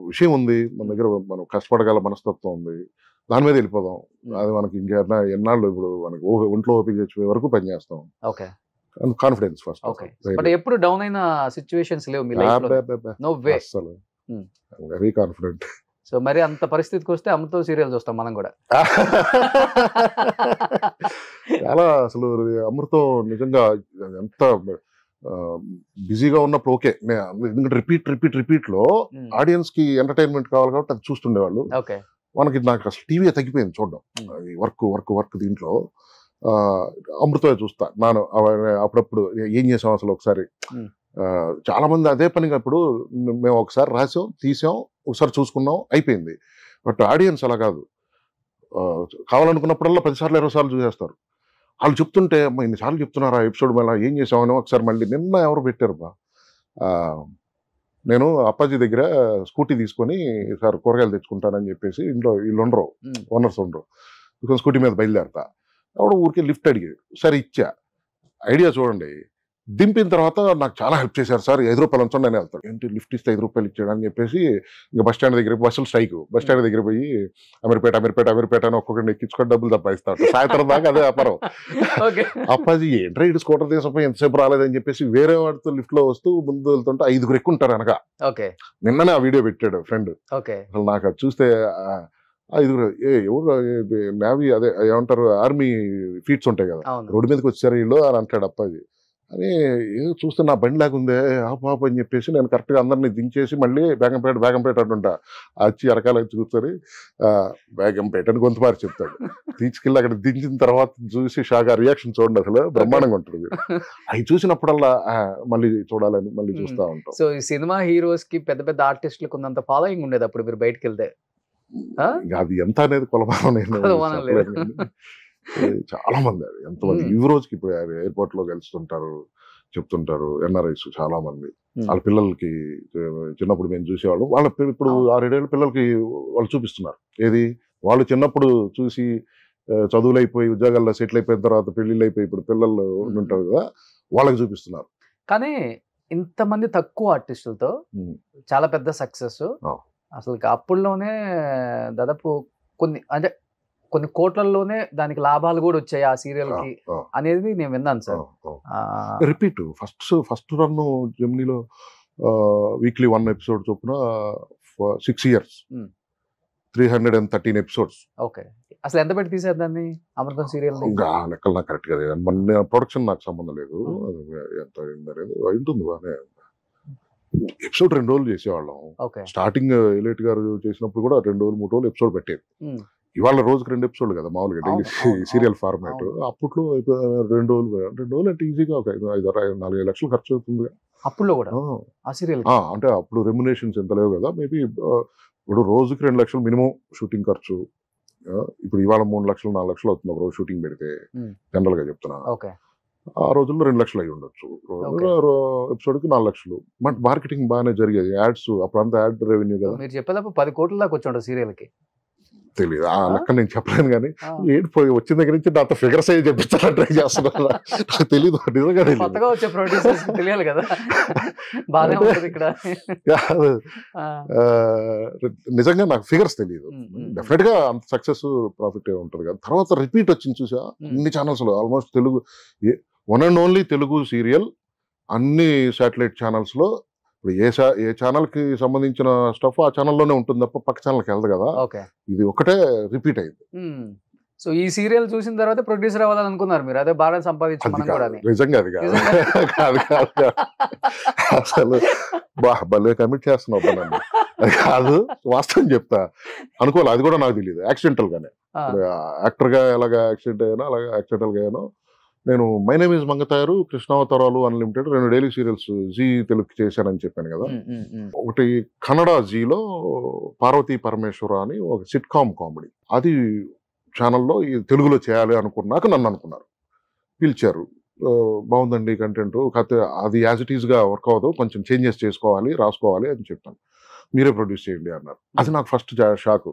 విషయం ఉంది, మన దగ్గర మనం కష్టపడగల మనస్తత్వం ఉంది, దాని మీద వెళ్ళిపోదాం. అది మనకి ఇంకా ఎన్నాళ్ళు ఇప్పుడు మనకి ఒంట్లో ఓపిక తెచ్చిపోయే వరకు పనిచేస్తాం. Confidence first. బట్ ఎప్పుడు డౌన్ అయిన సిచ్యువేషన్స్ లేవు మీ లైఫ్ లో? No way. అసలు వెరీ కాన్ఫిడెంట్. సో మరి అంత పరిస్థితికి వస్తే అమ్మతో సీరియల్ చూస్తాం మనం కూడా. చాలా అసలు అమృతం నిజంగా ఎంత బిజీగా ఉన్నప్పుడు ఓకే, ఎందుకంటే రిపీట్ లో ఆడియన్స్ కి ఎంటర్టైన్మెంట్ కావాలి కాబట్టి అది చూస్తుండేవాళ్ళు. మనకి నాకు అసలు టీవీ తగ్గిపోయింది చూడడం. వర్క్ దీంట్లో అమృతమే చూస్తా నాను. అప్పుడప్పుడు ఏం చేసాం అసలు ఒకసారి, చాలా మంది అదే పనిగా ఇప్పుడు మేము ఒకసారి రాసాం, తీసాం, ఒకసారి చూసుకున్నాం, అయిపోయింది. బట్ ఆడియన్స్ అలా కాదు, కావాలనుకున్నప్పుడల్లా 10 సార్లు 20 సార్లు చూసేస్తారు. వాళ్ళు చెప్తుంటే ఇన్నిసార్లు చెప్తున్నారా ఎపిసోడ్ మళ్ళీ ఏం చేసామని ఒకసారి మళ్ళీ నిన్న ఎవరు పెట్టారు బా, నేను అప్పాజీ దగ్గర స్కూటీ తీసుకొని సార్ కూరగాయలు తెచ్చుకుంటానని చెప్పేసి ఇంట్లో వీళ్ళు ఉండరు, ఓనర్స్ ఉండరు, స్కూటీ మీద బయలుదేరతా. అప్పుడు ఊరికే లిఫ్ట్ అడిగేది, సరే ఇచ్చా. ఐడియా చూడండి, దింపిన తర్వాత నాకు చాలా హెల్ప్ చేశారు సార్, 5 రూపాయలు ఉంచండి అని వెళ్తాను. ఏంటి లిఫ్ట్ ఇస్తే 5 రూపాయలు ఇచ్చాడు అని చెప్పేసి ఇంకా బస్ స్టాండ్ దగ్గర బస్సులు స్ట్రైక్, బస్ స్టాండ్ దగ్గర పోయి అమీర్పేట అని ఒక్కొక్కరిని ఎక్కించుకొని డబ్బులు తప్పాయిస్తాడు. సాయంత్రం దాకా అదే వ్యాపారం. అప్పాజీ ఏంట్రా ఇటు స్కూటర్ తీసుకుపోయి ఎంతసేపు రాలేదని చెప్పేసి వేరే వాడితో లిఫ్ట్ లో వస్తూ ముందు వెళ్తుంటే 5 ఎక్కుంటారు అనగా. నిన్ననే ఆ వీడియో పెట్టాడు ఫ్రెండ్. అసలు నాకు అది చూస్తే 5 ఎవరు నేవీ అదే ఏమంటారు ఆర్మీ ఫీట్స్ ఉంటాయి కదా, రోడ్డు మీదకి వచ్చారు వీళ్ళు అని అంటాడు అప్పాజీ. అని ఏదో చూస్తే నా బండి లాగుందే ఆపాప అని చెప్పేసి నేను కరెక్ట్గా అందరినీ దించేసి మళ్ళీ బేగంపేట అంటుంటా. వచ్చి అరకాల కూర్చొని బేగంపేట అని గొంతు మారి చెప్తాడు. తీసుకెళ్ళి అక్కడ దించిన తర్వాత చూసి షాగా రియాక్షన్ చూడండి, అసలు బ్రహ్మాండంగా ఉంటుంది. అవి చూసినప్పుడల్లా మళ్ళీ చూడాలని మళ్ళీ చూస్తూ ఉంటాం. సో ఈ సినిమా హీరోస్ కి పెద్ద పెద్ద ఆర్టిస్టులకు ఉన్నంత ఫాలోయింగ్ ఉండేది అప్పుడు మీరు బయటకు వెళ్తే? అది ఎంత అనేది కొలమానం లేదు. చాలా మంది ఎంతమంది ఈ రోజుకి ఇప్పుడు ఎయిర్పోర్ట్ లో కలుస్తుంటారు, చెప్తుంటారు. ఎన్ఆర్ఐస్ చాలా మంది వాళ్ళ పిల్లలకి చిన్నప్పుడు మేము చూసేవాళ్ళం, వాళ్ళ ఇప్పుడు 6-7 ఏళ్ళ పిల్లలకి వాళ్ళు చూపిస్తున్నారు. ఏది వాళ్ళు చిన్నప్పుడు చూసి చదువులు అయిపోయి ఉద్యోగాల్లో సెటిల్ అయిపోయిన తర్వాత పెళ్లిళ్ళు అయిపోయి ఇప్పుడు పిల్లలు ఉంటారు కదా, వాళ్ళకి చూపిస్తున్నారు. కానీ ఇంతమంది తక్కువ ఆర్టిస్టులతో చాలా పెద్ద సక్సెస్ అసలు అప్పుడులోనే దాదాపు కొన్ని కోట్లలోనే దానికి లాభాలు కూడా వచ్చాయి ఆ సీరియల్ కి అనేది నేను విన్నాను సార్. రిపీట్ ఫస్ట్ రన్ జెమినీలో వీక్లీ 1 ఎపిసోడ్ చొప్పున 6 years 313 episodes. ఓకే, అసలు ఎంత పెట్టి తీసారు దాన్ని అమృతం సీరియల్? లెక్కలు నాకు కరెక్ట్ గా మన ప్రొడక్షన్ నాకు సంబంధం లేదు, ఎంత ఉంటుంది బాగా. ఎపిసోడ్ 2 రోజులు చేసేవాళ్ళం. స్టార్టింగ్ ఎలైట్ గారు చేసినప్పుడు కూడా 2 రోజులు 3 రోజులు ఎపిసోడ్ పెట్టేది. ఇవాళ రోజుకి 2 ఎపిసోడ్లు కదా మామూలుగా డైలీ సీరియల్ ఫార్మాట్. అప్పట్లో 2 రోజులు అంటే ఈజీగా ఒక 4-5 లక్షలు ఖర్చు అవుతుంది. అప్పుల్లో కూడా ఆ సీరియల్ అంటే అప్పుడు రెమ్యునేషన్స్ ఎంత లేవు కదా, మేబీ ఇప్పుడు రోజుకి 2 లక్షలు మినిమం షూటింగ్ ఖర్చు. ఇప్పుడు ఇవాళ 3 లక్షలు 4 లక్షలు అవుతుంది ఒక రోజు షూటింగ్ పెడితే, జనరల్ గా చెప్తున్నా. ఓకే. ఆ రోజుల్లో 2 లక్షలు అయి ఉండొచ్చు ఎపిసోడ్కి 4 లక్షలు. మార్కెటింగ్ బాగానే జరిగేది, యాడ్స్ అప్పుడంతా యాడ్ రెవెన్యూ కదా. మీరు చెప్పేటప్పుడు 10 కోట్ల దాకా వచ్చి సీరియల్ కి. తెలియదు ఆ లెక్క నేను చెప్పలేను, కానీ ఏడిపోయి వచ్చిన దగ్గర నుంచి నాతో ఫిగర్స్ అయ్యి చెప్పించాలని ట్రై చేస్తున్నా. నాకు తెలీదు, నిజంగా కొత్తగా వచ్చే ప్రొడ్యూసర్స్ తెలియాలి కదా. బాగానే ఉంటుంది ఇక్కడ. నిజంగా నాకు ఫిగర్స్ తెలియదు. డెఫినెట్ గా అంత సక్సెస్ ప్రాఫిట్ ఉంటుంది కదా. తర్వాత రిపీట్ వచ్చింది చూసా అన్ని ఛానల్స్ లో, almost Telugu one and only Telugu serial అన్ని శాటిలైట్ ఛానల్స్ లో. ఇప్పుడు ఏ ఛానల్ కి సంబంధించిన స్టఫ్ ఆ ఛానల్లోనే ఉంటుంది తప్ప పక్క ఛానల్కి వెళ్ళదు కదా. ఇది ఒకటే రిపీట్ అయింది. సో ఈ సీరియల్ చూసిన తర్వాత ప్రొడ్యూసర్ అవ్వాలని అనుకున్నారు మీరు? అదే బాగా సంపాదించారు. నిజంగా అది కాదు, అసలు భలే కమిట్ చేస్తున్నావు నన్ను. అది కాదు, వాస్తవం చెప్తా. అనుకోవాలి, అది కూడా నాకు తెలియదు. యాక్సిడెంటల్ గానే, యాక్టర్ గా ఎలాగా యాక్సిడెంట్ అయ్యానో అలాగే యాక్సిడెంటల్ గా అయ్యానో. నేను మై నేమ్ ఈజ్ మంగతాయారు, కృష్ణావతారాలు unlimited 2 daily serials Zee Telugu చేశానని చెప్పాను కదా. ఒకటి కన్నడ జీలో పార్వతీ పరమేశ్వర అని ఒక సిట్కామ్ కామెడీ, అది ఛానల్లో తెలుగులో చేయాలి అనుకున్నాక నన్ను అనుకున్నారు, పిలిచారు. బాగుందండి కంటెంట్, కాకపోతే అది యాజ్ ఇట్ ఈస్ గా వర్క్ అవ్వదు, కొంచెం చేంజెస్ చేసుకోవాలి, రాసుకోవాలి అని చెప్పాను. మీరే ప్రొడ్యూస్ చేయండి అన్నారు. అది నాకు ఫస్ట్ షాక్.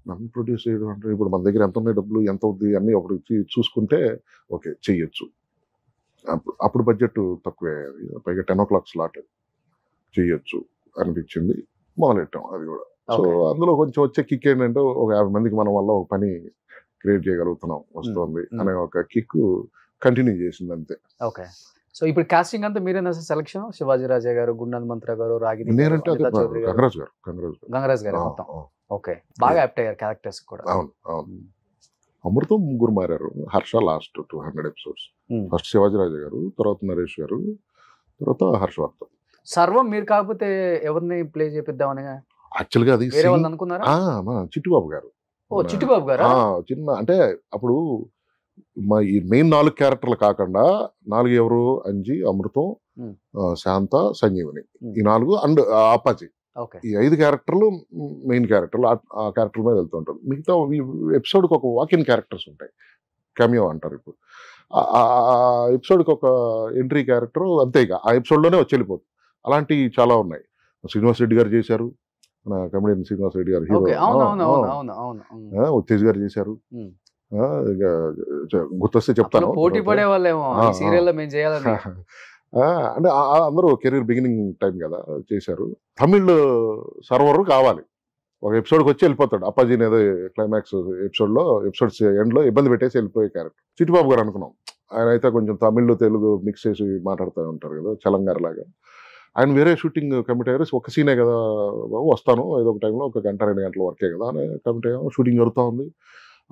నన్ను ప్రొడ్యూస్ చేయడం అంటే ఇప్పుడు మన దగ్గర ఎంత ఉన్నాయి డబ్బులు, ఎంత అవుద్ది అన్నీ ఒకటి చూసుకుంటే ఓకే చెయ్యొచ్చు. అప్పుడు బడ్జెట్ తక్కువే, పైగా 10 o'clock స్లాట్, చెయ్యొచ్చు అనిపించింది. మొదలెట్టాం అది కూడా. సో అందులో కొంచెం వచ్చే కిక్ ఏంటంటే ఒక 50 మందికి మన వల్ల ఒక పని క్రియేట్ చేయగలుగుతున్నాం, వస్తుంది అనే ఒక కిక్ కంటిన్యూ చేసింది అంతే. ఓకే. సో ఇప్పుడు కాస్టింగ్ అంతా మీరేనా సెలక్షన్? శివాజీ రాజా గారు, గుండన్ మంత్ర గారు, రాగిణి, నేనంటే గంగరాజ్ గారు మొత్తం. ఓకే, బాగా యాప్ట్ అయ్యారు క్యారెక్టర్స్ కూడా. అవును అవును. అమృతం 3 మారారు. Harsha last 200 episodes. First Sivaji Raja గారు, తర్వాత నరేష్ గారు, తర్వాత హర్షవర్ధన్. సర్వం మీరు కాకపోతే ఎవరిని ప్లే చేపిద్దామని యాక్చువల్గా అది అనుకున్నారా? చిట్టుబాబు గారు. చిట్టుబాబు గారు చిన్న అంటే అప్పుడు మా ఈ మెయిన్ 4 క్యారెక్టర్లు కాకుండా 4 ఎవరు, అంజి, అమృతం, శాంత, సంజీవని, ఈ 4 అండ్ అప్పాజీ, ఈ 5 క్యారెక్టర్లు మెయిన్ క్యారెక్టర్లు. ఆ క్యారెక్టర్ మీద వెళ్తుంటారు. మిగతా ఎపిసోడ్కి ఒక వాకిన్ క్యారెక్టర్స్ ఉంటాయి, కెమియో అంటారు. ఇప్పుడు ఆ ఎపిసోడ్కి ఒక ఎంట్రీ క్యారెక్టర్ అంతే, ఇక ఆ ఎపిసోడ్లోనే వచ్చి వెళ్ళిపోతుంది. అలాంటివి చాలా ఉన్నాయి. శ్రీనివాస్ రెడ్డి గారు చేశారు, మన కమెడియన్ శ్రీనివాస్ రెడ్డి గారు, హీరో. ఉత్తేజ్ గారు చేశారు. గుర్తొస్తే చెప్తాను. పోటీ పడే వాళ్ళేమో సీరియల్లో మేము చేయాలని. అంటే అందరూ కెరీర్ బిగినింగ్ టైం కదా చేశారు. తమిళ్ సర్వర్ కావాలి, ఒక ఎపిసోడ్కి వచ్చి వెళ్ళిపోతాడు. అప్పాజీని ఏదో క్లైమాక్స్ ఎపిసోడ్లో ఎపిసోడ్స్ ఎండ్లో ఇబ్బంది పెట్టేసి వెళ్ళిపోయే క్యారెక్టర్ చిట్టుబాబు గారు అనుకున్నాం. ఆయన అయితే కొంచెం తమిళ్ తెలుగు మిక్స్ చేసి మాట్లాడుతూ ఉంటారు కదా, చలంగారు లాగా. ఆయన వేరే షూటింగ్ కమిట్ అయ్యారు. ఒక సీనే కదా బాబు, వస్తాను ఏదో ఒక టైంలో, 1 గంట 2 గంటల వర్కే కదా అని కమిట్ అయ్యాము. షూటింగ్ జరుగుతూ ఉంది.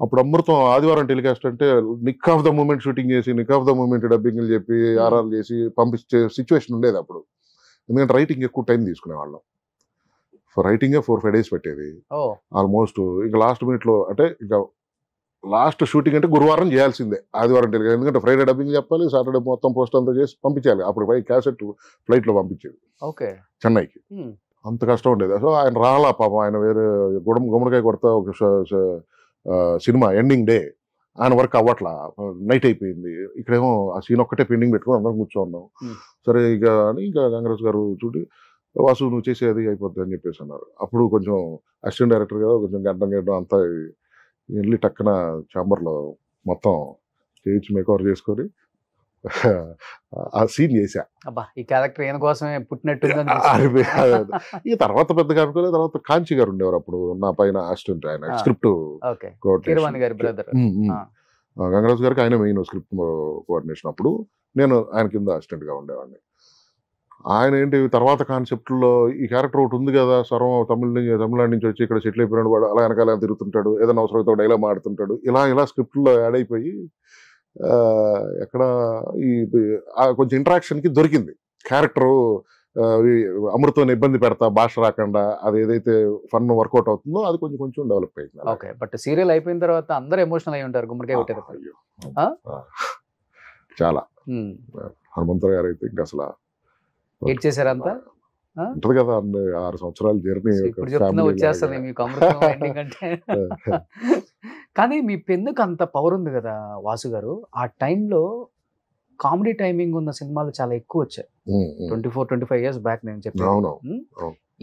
అప్పుడు అమృతం ఆదివారం టెలికాస్ట్ అంటే nick of the moment shooting చేసి, నిక్ ఆఫ్ ద మూమెంట్ డబ్బింగ్లు చెప్పి, ఆర్ఆర్ చేసి పంపించే సిచ్యువేషన్ ఉండేది అప్పుడు. ఎందుకంటే రైటింగ్ ఎక్కువ టైం తీసుకునేవాళ్ళం. రైటింగే 4-5 days పెట్టేది ఆల్మోస్ట్. ఇంకా లాస్ట్ మినిట్లో అంటే ఇంకా లాస్ట్ షూటింగ్ అంటే గురువారం చేయాల్సిందే, ఆదివారం టెలికాస్ట్. ఎందుకంటే ఫ్రైడే డబ్బింగ్ చెప్పాలి, సాటర్డే మొత్తం పోస్ట్ అంతా చేసి పంపించాలి. అప్పుడు క్యాసెట్ ఫ్లైట్లో పంపించేది చెన్నైకి. అంత కష్టం ఉండేది. సో ఆయన రాలా పాపం. ఆయన వేరే గుమ్మడికాయ కొడతా ఒక సినిమా ఎండింగ్ డే, ఆయన వర్క్ అవ్వట్లా, నైట్ అయిపోయింది. ఇక్కడేమో ఆ సీన్ ఒక్కటే పెండింగ్ పెట్టుకుని అందరం కూర్చోన్నాం. సరే ఇక అని ఇంకా గంగరాజ్ గారు చూడి, వాసు నువ్వు చేసేది అయిపోద్ది అని చెప్పేసి అన్నారు. అప్పుడు కొంచెం అసిస్టెంట్ డైరెక్టర్ కదా, కొంచెం గడ్డం అంతా వెళ్ళి టక్కన ఛాంబర్లో మొత్తం చేయించి మేకవర్ చేసుకొని ఆ సీన్ చేశా. ఈ క్యారెక్టర్ ఏం కోసమే పుట్టినట్టు. ఈ తర్వాత పెద్దగా అనుకోలేదు. తర్వాత కాంచి గారు ఉండేవారు అప్పుడు నా పైన అసిస్టెంట్, ఆయన స్క్రిప్ట్ గంగరాజు గారికి ఆయన మెయిన్ స్క్రిప్ట్ కోఆర్డినేషన్. అప్పుడు నేను ఆయన కింద అసిస్టెంట్ గా ఉండేవాడిని. ఆయన ఏంటి తర్వాత కాన్సెప్ట్లో ఈ క్యారెక్టర్ ఒకటి ఉంది కదా, సర్వం తమిళనాడు నుంచి వచ్చి ఇక్కడ సెటిల్ అయిపోయినాడు వాడు, అలా వెనకాల తిరుగుతుంటాడు, ఏదైనా అవసరమైతే డైలాగ్ మాడుతుంటాడు, ఇలా స్క్రిప్ట్లో యాడ్ అయిపోయి ఎక్కడ ఈ కొంచెం ఇంటరాక్షన్కి దొరికింది క్యారెక్టరు. అమృతం ఇబ్బంది పెడతా భాష రాకుండా, అది ఏదైతే ఫన్ వర్కౌట్ అవుతుందో అది కొంచెం డెవలప్ అయింది. ఓకే, బట్ సీరియల్ అయిపోయిన తర్వాత అందరూ ఎమోషనల్ అయి ఉంటారు గుమ్మడికాయ కొట్టేటప్పుడు. చాలా హనుమంతరావు గారు అయితే ఇంకా అసలు ఏడ్ చేశారంతా ఉంటది కదా 6 సంవత్సరాల జర్నీ. ఇప్పుడు చెప్తున్నా వచ్చేస్తుంది మీకు అమృతం ఎండింగ్ అంటే. కానీ మీ పెన్నుకు అంత పవర్ ఉంది కదా వాసు గారు. ఆ టైంలో కామెడీ టైమింగ్ ఉన్న సినిమాలు చాలా ఎక్కువ వచ్చాయి. 24-25 years బ్యాక్ నేను చెప్పాను.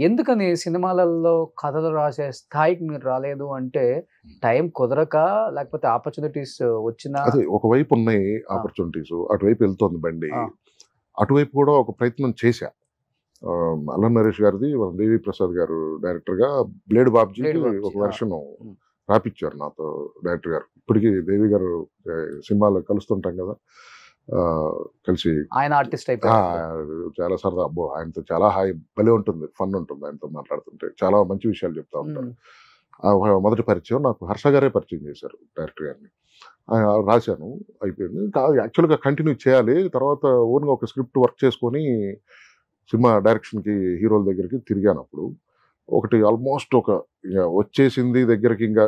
ఎందుకని సినిమాలలో కథలు రాసే స్థాయికి మీరు రాలేదు అంటే టైం కుదరక, లేకపోతే ఆపర్చునిటీస్ వచ్చినా? అదే ఒకవైపు ఉన్నాయి ఆపర్చునిటీస్, అటువైపు వెళ్తోంది బండి. అటువైపు కూడా ఒక ప్రయత్నం చేశా. అల్లం నరేష్ గారిది దేవి ప్రసాద్ గారు డైరెక్టర్ గా బ్లేడ్ బాబ్జీ ఒక వెర్షన్ రాపిచ్చారు నాతో డైరెక్టర్ గారు. ఇప్పటికీ దేవి గారు సినిమాలో కలుస్తుంటాం కదా, కలిసి ఆయన ఆర్టిస్ట్ అయిపోయారు. చాలా సరదా. అబ్బో ఆయనతో చాలా భలే ఉంటుంది, ఫన్ ఉంటుంది ఆయనతో మాట్లాడుతుంటే. చాలా మంచి విషయాలు చెప్తా ఉంటారు. మొదటి పరిచయం నాకు హర్ష గారే పరిచయం చేశారు డైరెక్టర్ గారిని. రాశాను, అయిపోయింది. యాక్చువల్గా కంటిన్యూ చేయాలి. తర్వాత ఓన్గా ఒక స్క్రిప్ట్ వర్క్ చేసుకొని సినిమా డైరెక్షన్కి హీరోల దగ్గరికి తిరిగాను. అప్పుడు ఒకటి ఆల్మోస్ట్ ఒక వచ్చేసింది దగ్గరికి, ఇంకా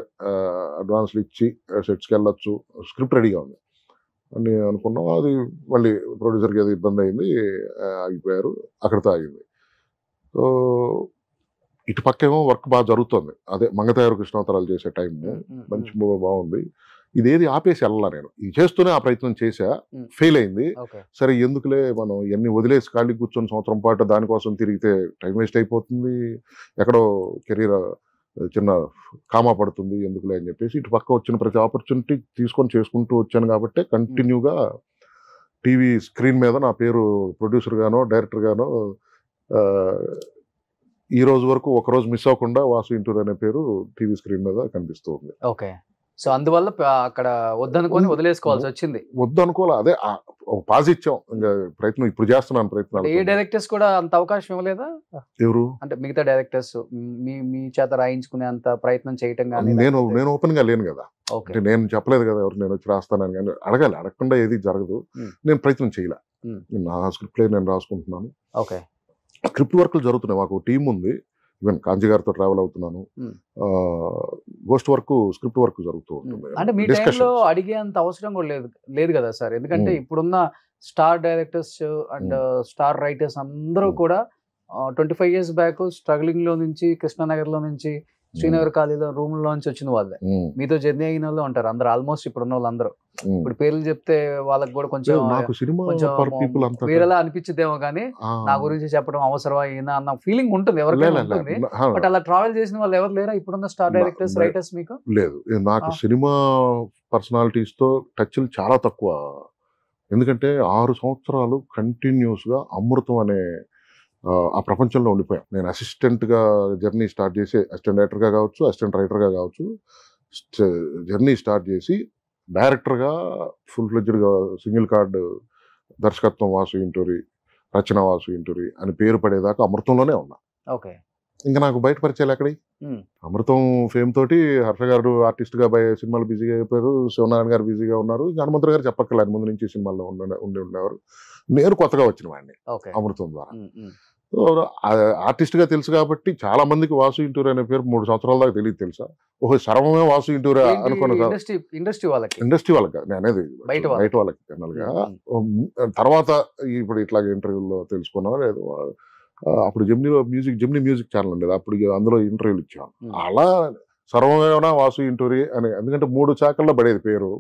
అడ్వాన్స్లు ఇచ్చి సెట్స్కి వెళ్ళొచ్చు, స్క్రిప్ట్ రెడీగా ఉంది అని అనుకున్నాం. అది మళ్ళీ ప్రొడ్యూసర్కి అది ఇబ్బంది అయింది, ఆగిపోయారు, అక్కడితో ఆగింది. సో ఇటు పక్కేమో వర్క్ బాగా జరుగుతుంది. అదే మంగతయారు కృష్ణావతారాలు చేసే టైం మంచి బాగుంది. ఇదేది ఆపేసి వెళ్ళాల నేను, ఇది చేస్తూనే ఆ ప్రయత్నం చేశా, ఫెయిల్ అయింది. సరే ఎందుకులే మనం ఇవన్నీ వదిలేసి ఖాళీ కూర్చొని సంవత్సరం పాటు దానికోసం తిరిగితే టైం వేస్ట్ అయిపోతుంది, ఎక్కడో కెరీర్ చిన్న కామా పడుతుంది, ఎందుకులే అని చెప్పేసి ఇటు పక్క వచ్చిన ప్రతి ఆపర్చునిటీ తీసుకొని చేసుకుంటూ వచ్చాను. కాబట్టి కంటిన్యూగా టీవీ స్క్రీన్ మీద నా పేరు ప్రొడ్యూసర్ గానో డైరెక్టర్ గానో ఈ రోజు వరకు ఒకరోజు మిస్ అవ్వకుండా వాసు ఇంటూర్ అనే పేరు టీవీ స్క్రీన్ మీద కనిపిస్తూ ఉంది. ఓకే. సో అందువల్ల అక్కడ వద్దనుకొని వదిలేసుకోవాల్సి వచ్చింది. వద్దనుకోలే, అదే పాజ్ ఇచ్చాం, ఇంకా ప్రయత్నం ఇప్పుడు చేస్తున్నాను ప్రయత్నాలు. ఏ డైరెక్టర్స్ కూడా అంత అవకాశం ఇవ్వలేదా? ఎవరు అంటే మిగతా డైరెక్టర్స్ మీ చేత రాయించుకునే అంత ప్రయత్నం చేయటం కానీ? నేను ఓపెన్ గా లేను కదా, అంటే నేను చెప్పలేదు కదా ఎవరు నేను వచ్చి రాస్తానని. కానీ అడగాలి, అడగకుండా ఏది జరగదు. నేను ప్రయత్నం చేయలే, నా స్క్రిప్ట్ నేను రాసుకుంటున్నాను. ఓకే. స్క్రిప్ట్ వర్క్లు జరుగుతున్నాయి, మాకు టీం ఉంది. ఈవెన్ కాంజీ గారితో ట్రావెల్ అవుతున్నాను. గోస్ట్ వర్క్, స్క్రిప్ట్ వర్క్ జరుగుతూ ఉంటుంది. అంటే మీ టైంలో అడిగే అంత అవసరం కూడా లేదు కదా సార్. ఎందుకంటే ఇప్పుడున్న star directors and star writers అందరూ కూడా 25 years బ్యాక్ స్ట్రగ్లింగ్ లో నుంచి, కృష్ణానగర్ లో నుంచి, శ్రీనగర్ కాలేజీలో రూమ్ లో నుంచి వచ్చిన వాళ్ళే. మీతో జర్నీ అయిన వాళ్ళు ఉంటారు అందరు, ఆల్మోస్ట్ ఇప్పుడున్న వాళ్ళందరూ. ఇప్పుడు పేర్లు చెప్తే వాళ్ళకి కూడా కొంచెం వేరేలా అనిపించిద్దేమో, కానీ నా గురించి చెప్పడం అవసరమా ఈయన అన్న ఫీలింగ్ ఉంటుంది ఎవరికైనా ఉంటుంది. బట్ అలా ట్రావెల్ చేసిన వాళ్ళు ఎవరు లేరా ఇప్పుడున్న స్టార్ డైరెక్టర్స్, రైటర్స్ మీకు? లేదు, నాకు సినిమా పర్సనాలిటీస్ తో టచ్లు చాలా తక్కువ. ఎందుకంటే 6 సంవత్సరాలు కంటిన్యూస్ గా అమృతం అనే ఆ ప్రపంచంలో ఉండిపోయాను. నేను అసిస్టెంట్గా జర్నీ స్టార్ట్ చేసి, అసిస్టెంట్ డైరెక్టర్గా కావచ్చు, అసిస్టెంట్ రైటర్గా కావచ్చు, జర్నీ స్టార్ట్ చేసి డైరెక్టర్గా ఫుల్ ఫ్లెడ్జ్డ్గా సింగిల్ కార్డ్ దర్శకత్వం వాసు ఇంటూరి, రచన వాసు ఇంటూరి అని పేరు పడేదాకా అమృతంలోనే ఉన్నా. ఓకే. ఇంకా నాకు బయట పరిచయాలు ఎక్కడి? అమృతం ఫేమ్ తోటి హర్ష గారు ఆర్టిస్ట్గా సినిమాలు బిజీగా అయిపోయారు, శివనారాయణ గారు బిజీగా ఉన్నారు, హనుమంతుడు గారు చెప్పక్కర్లేదు, ముందు నుంచి సినిమాల్లో ఉండేవారు. నేను కొత్తగా వచ్చిన వాడిని అమృతం ద్వారా. ఆర్టిస్ట్ గా తెలుసు కాబట్టి చాలా మందికి వాసు ఇంటూర్ అనే పేరు 3 సంవత్సరాల దాకా తెలియదు. తెలుసా? ఓహో సర్వమే వాసు ఇంటూర్ అనుకున్నా. ఇండస్ట్రీ వాళ్ళకి నేను అనేది బయట వాళ్ళకి జనరల్ గా. తర్వాత ఇప్పుడు ఇట్లాగే ఇంటర్వ్యూలో తెలుసుకున్నా లేదు. అప్పుడు జెమినీ మ్యూజిక్ ఛానల్ ఉండేది, అప్పుడు అందులో ఇంటర్వ్యూలు ఇచ్చాను. అలా సర్వమేనా వాసు ఇంటూరి అని, ఎందుకంటే 3 శాఖల్లో పడేది పేరు.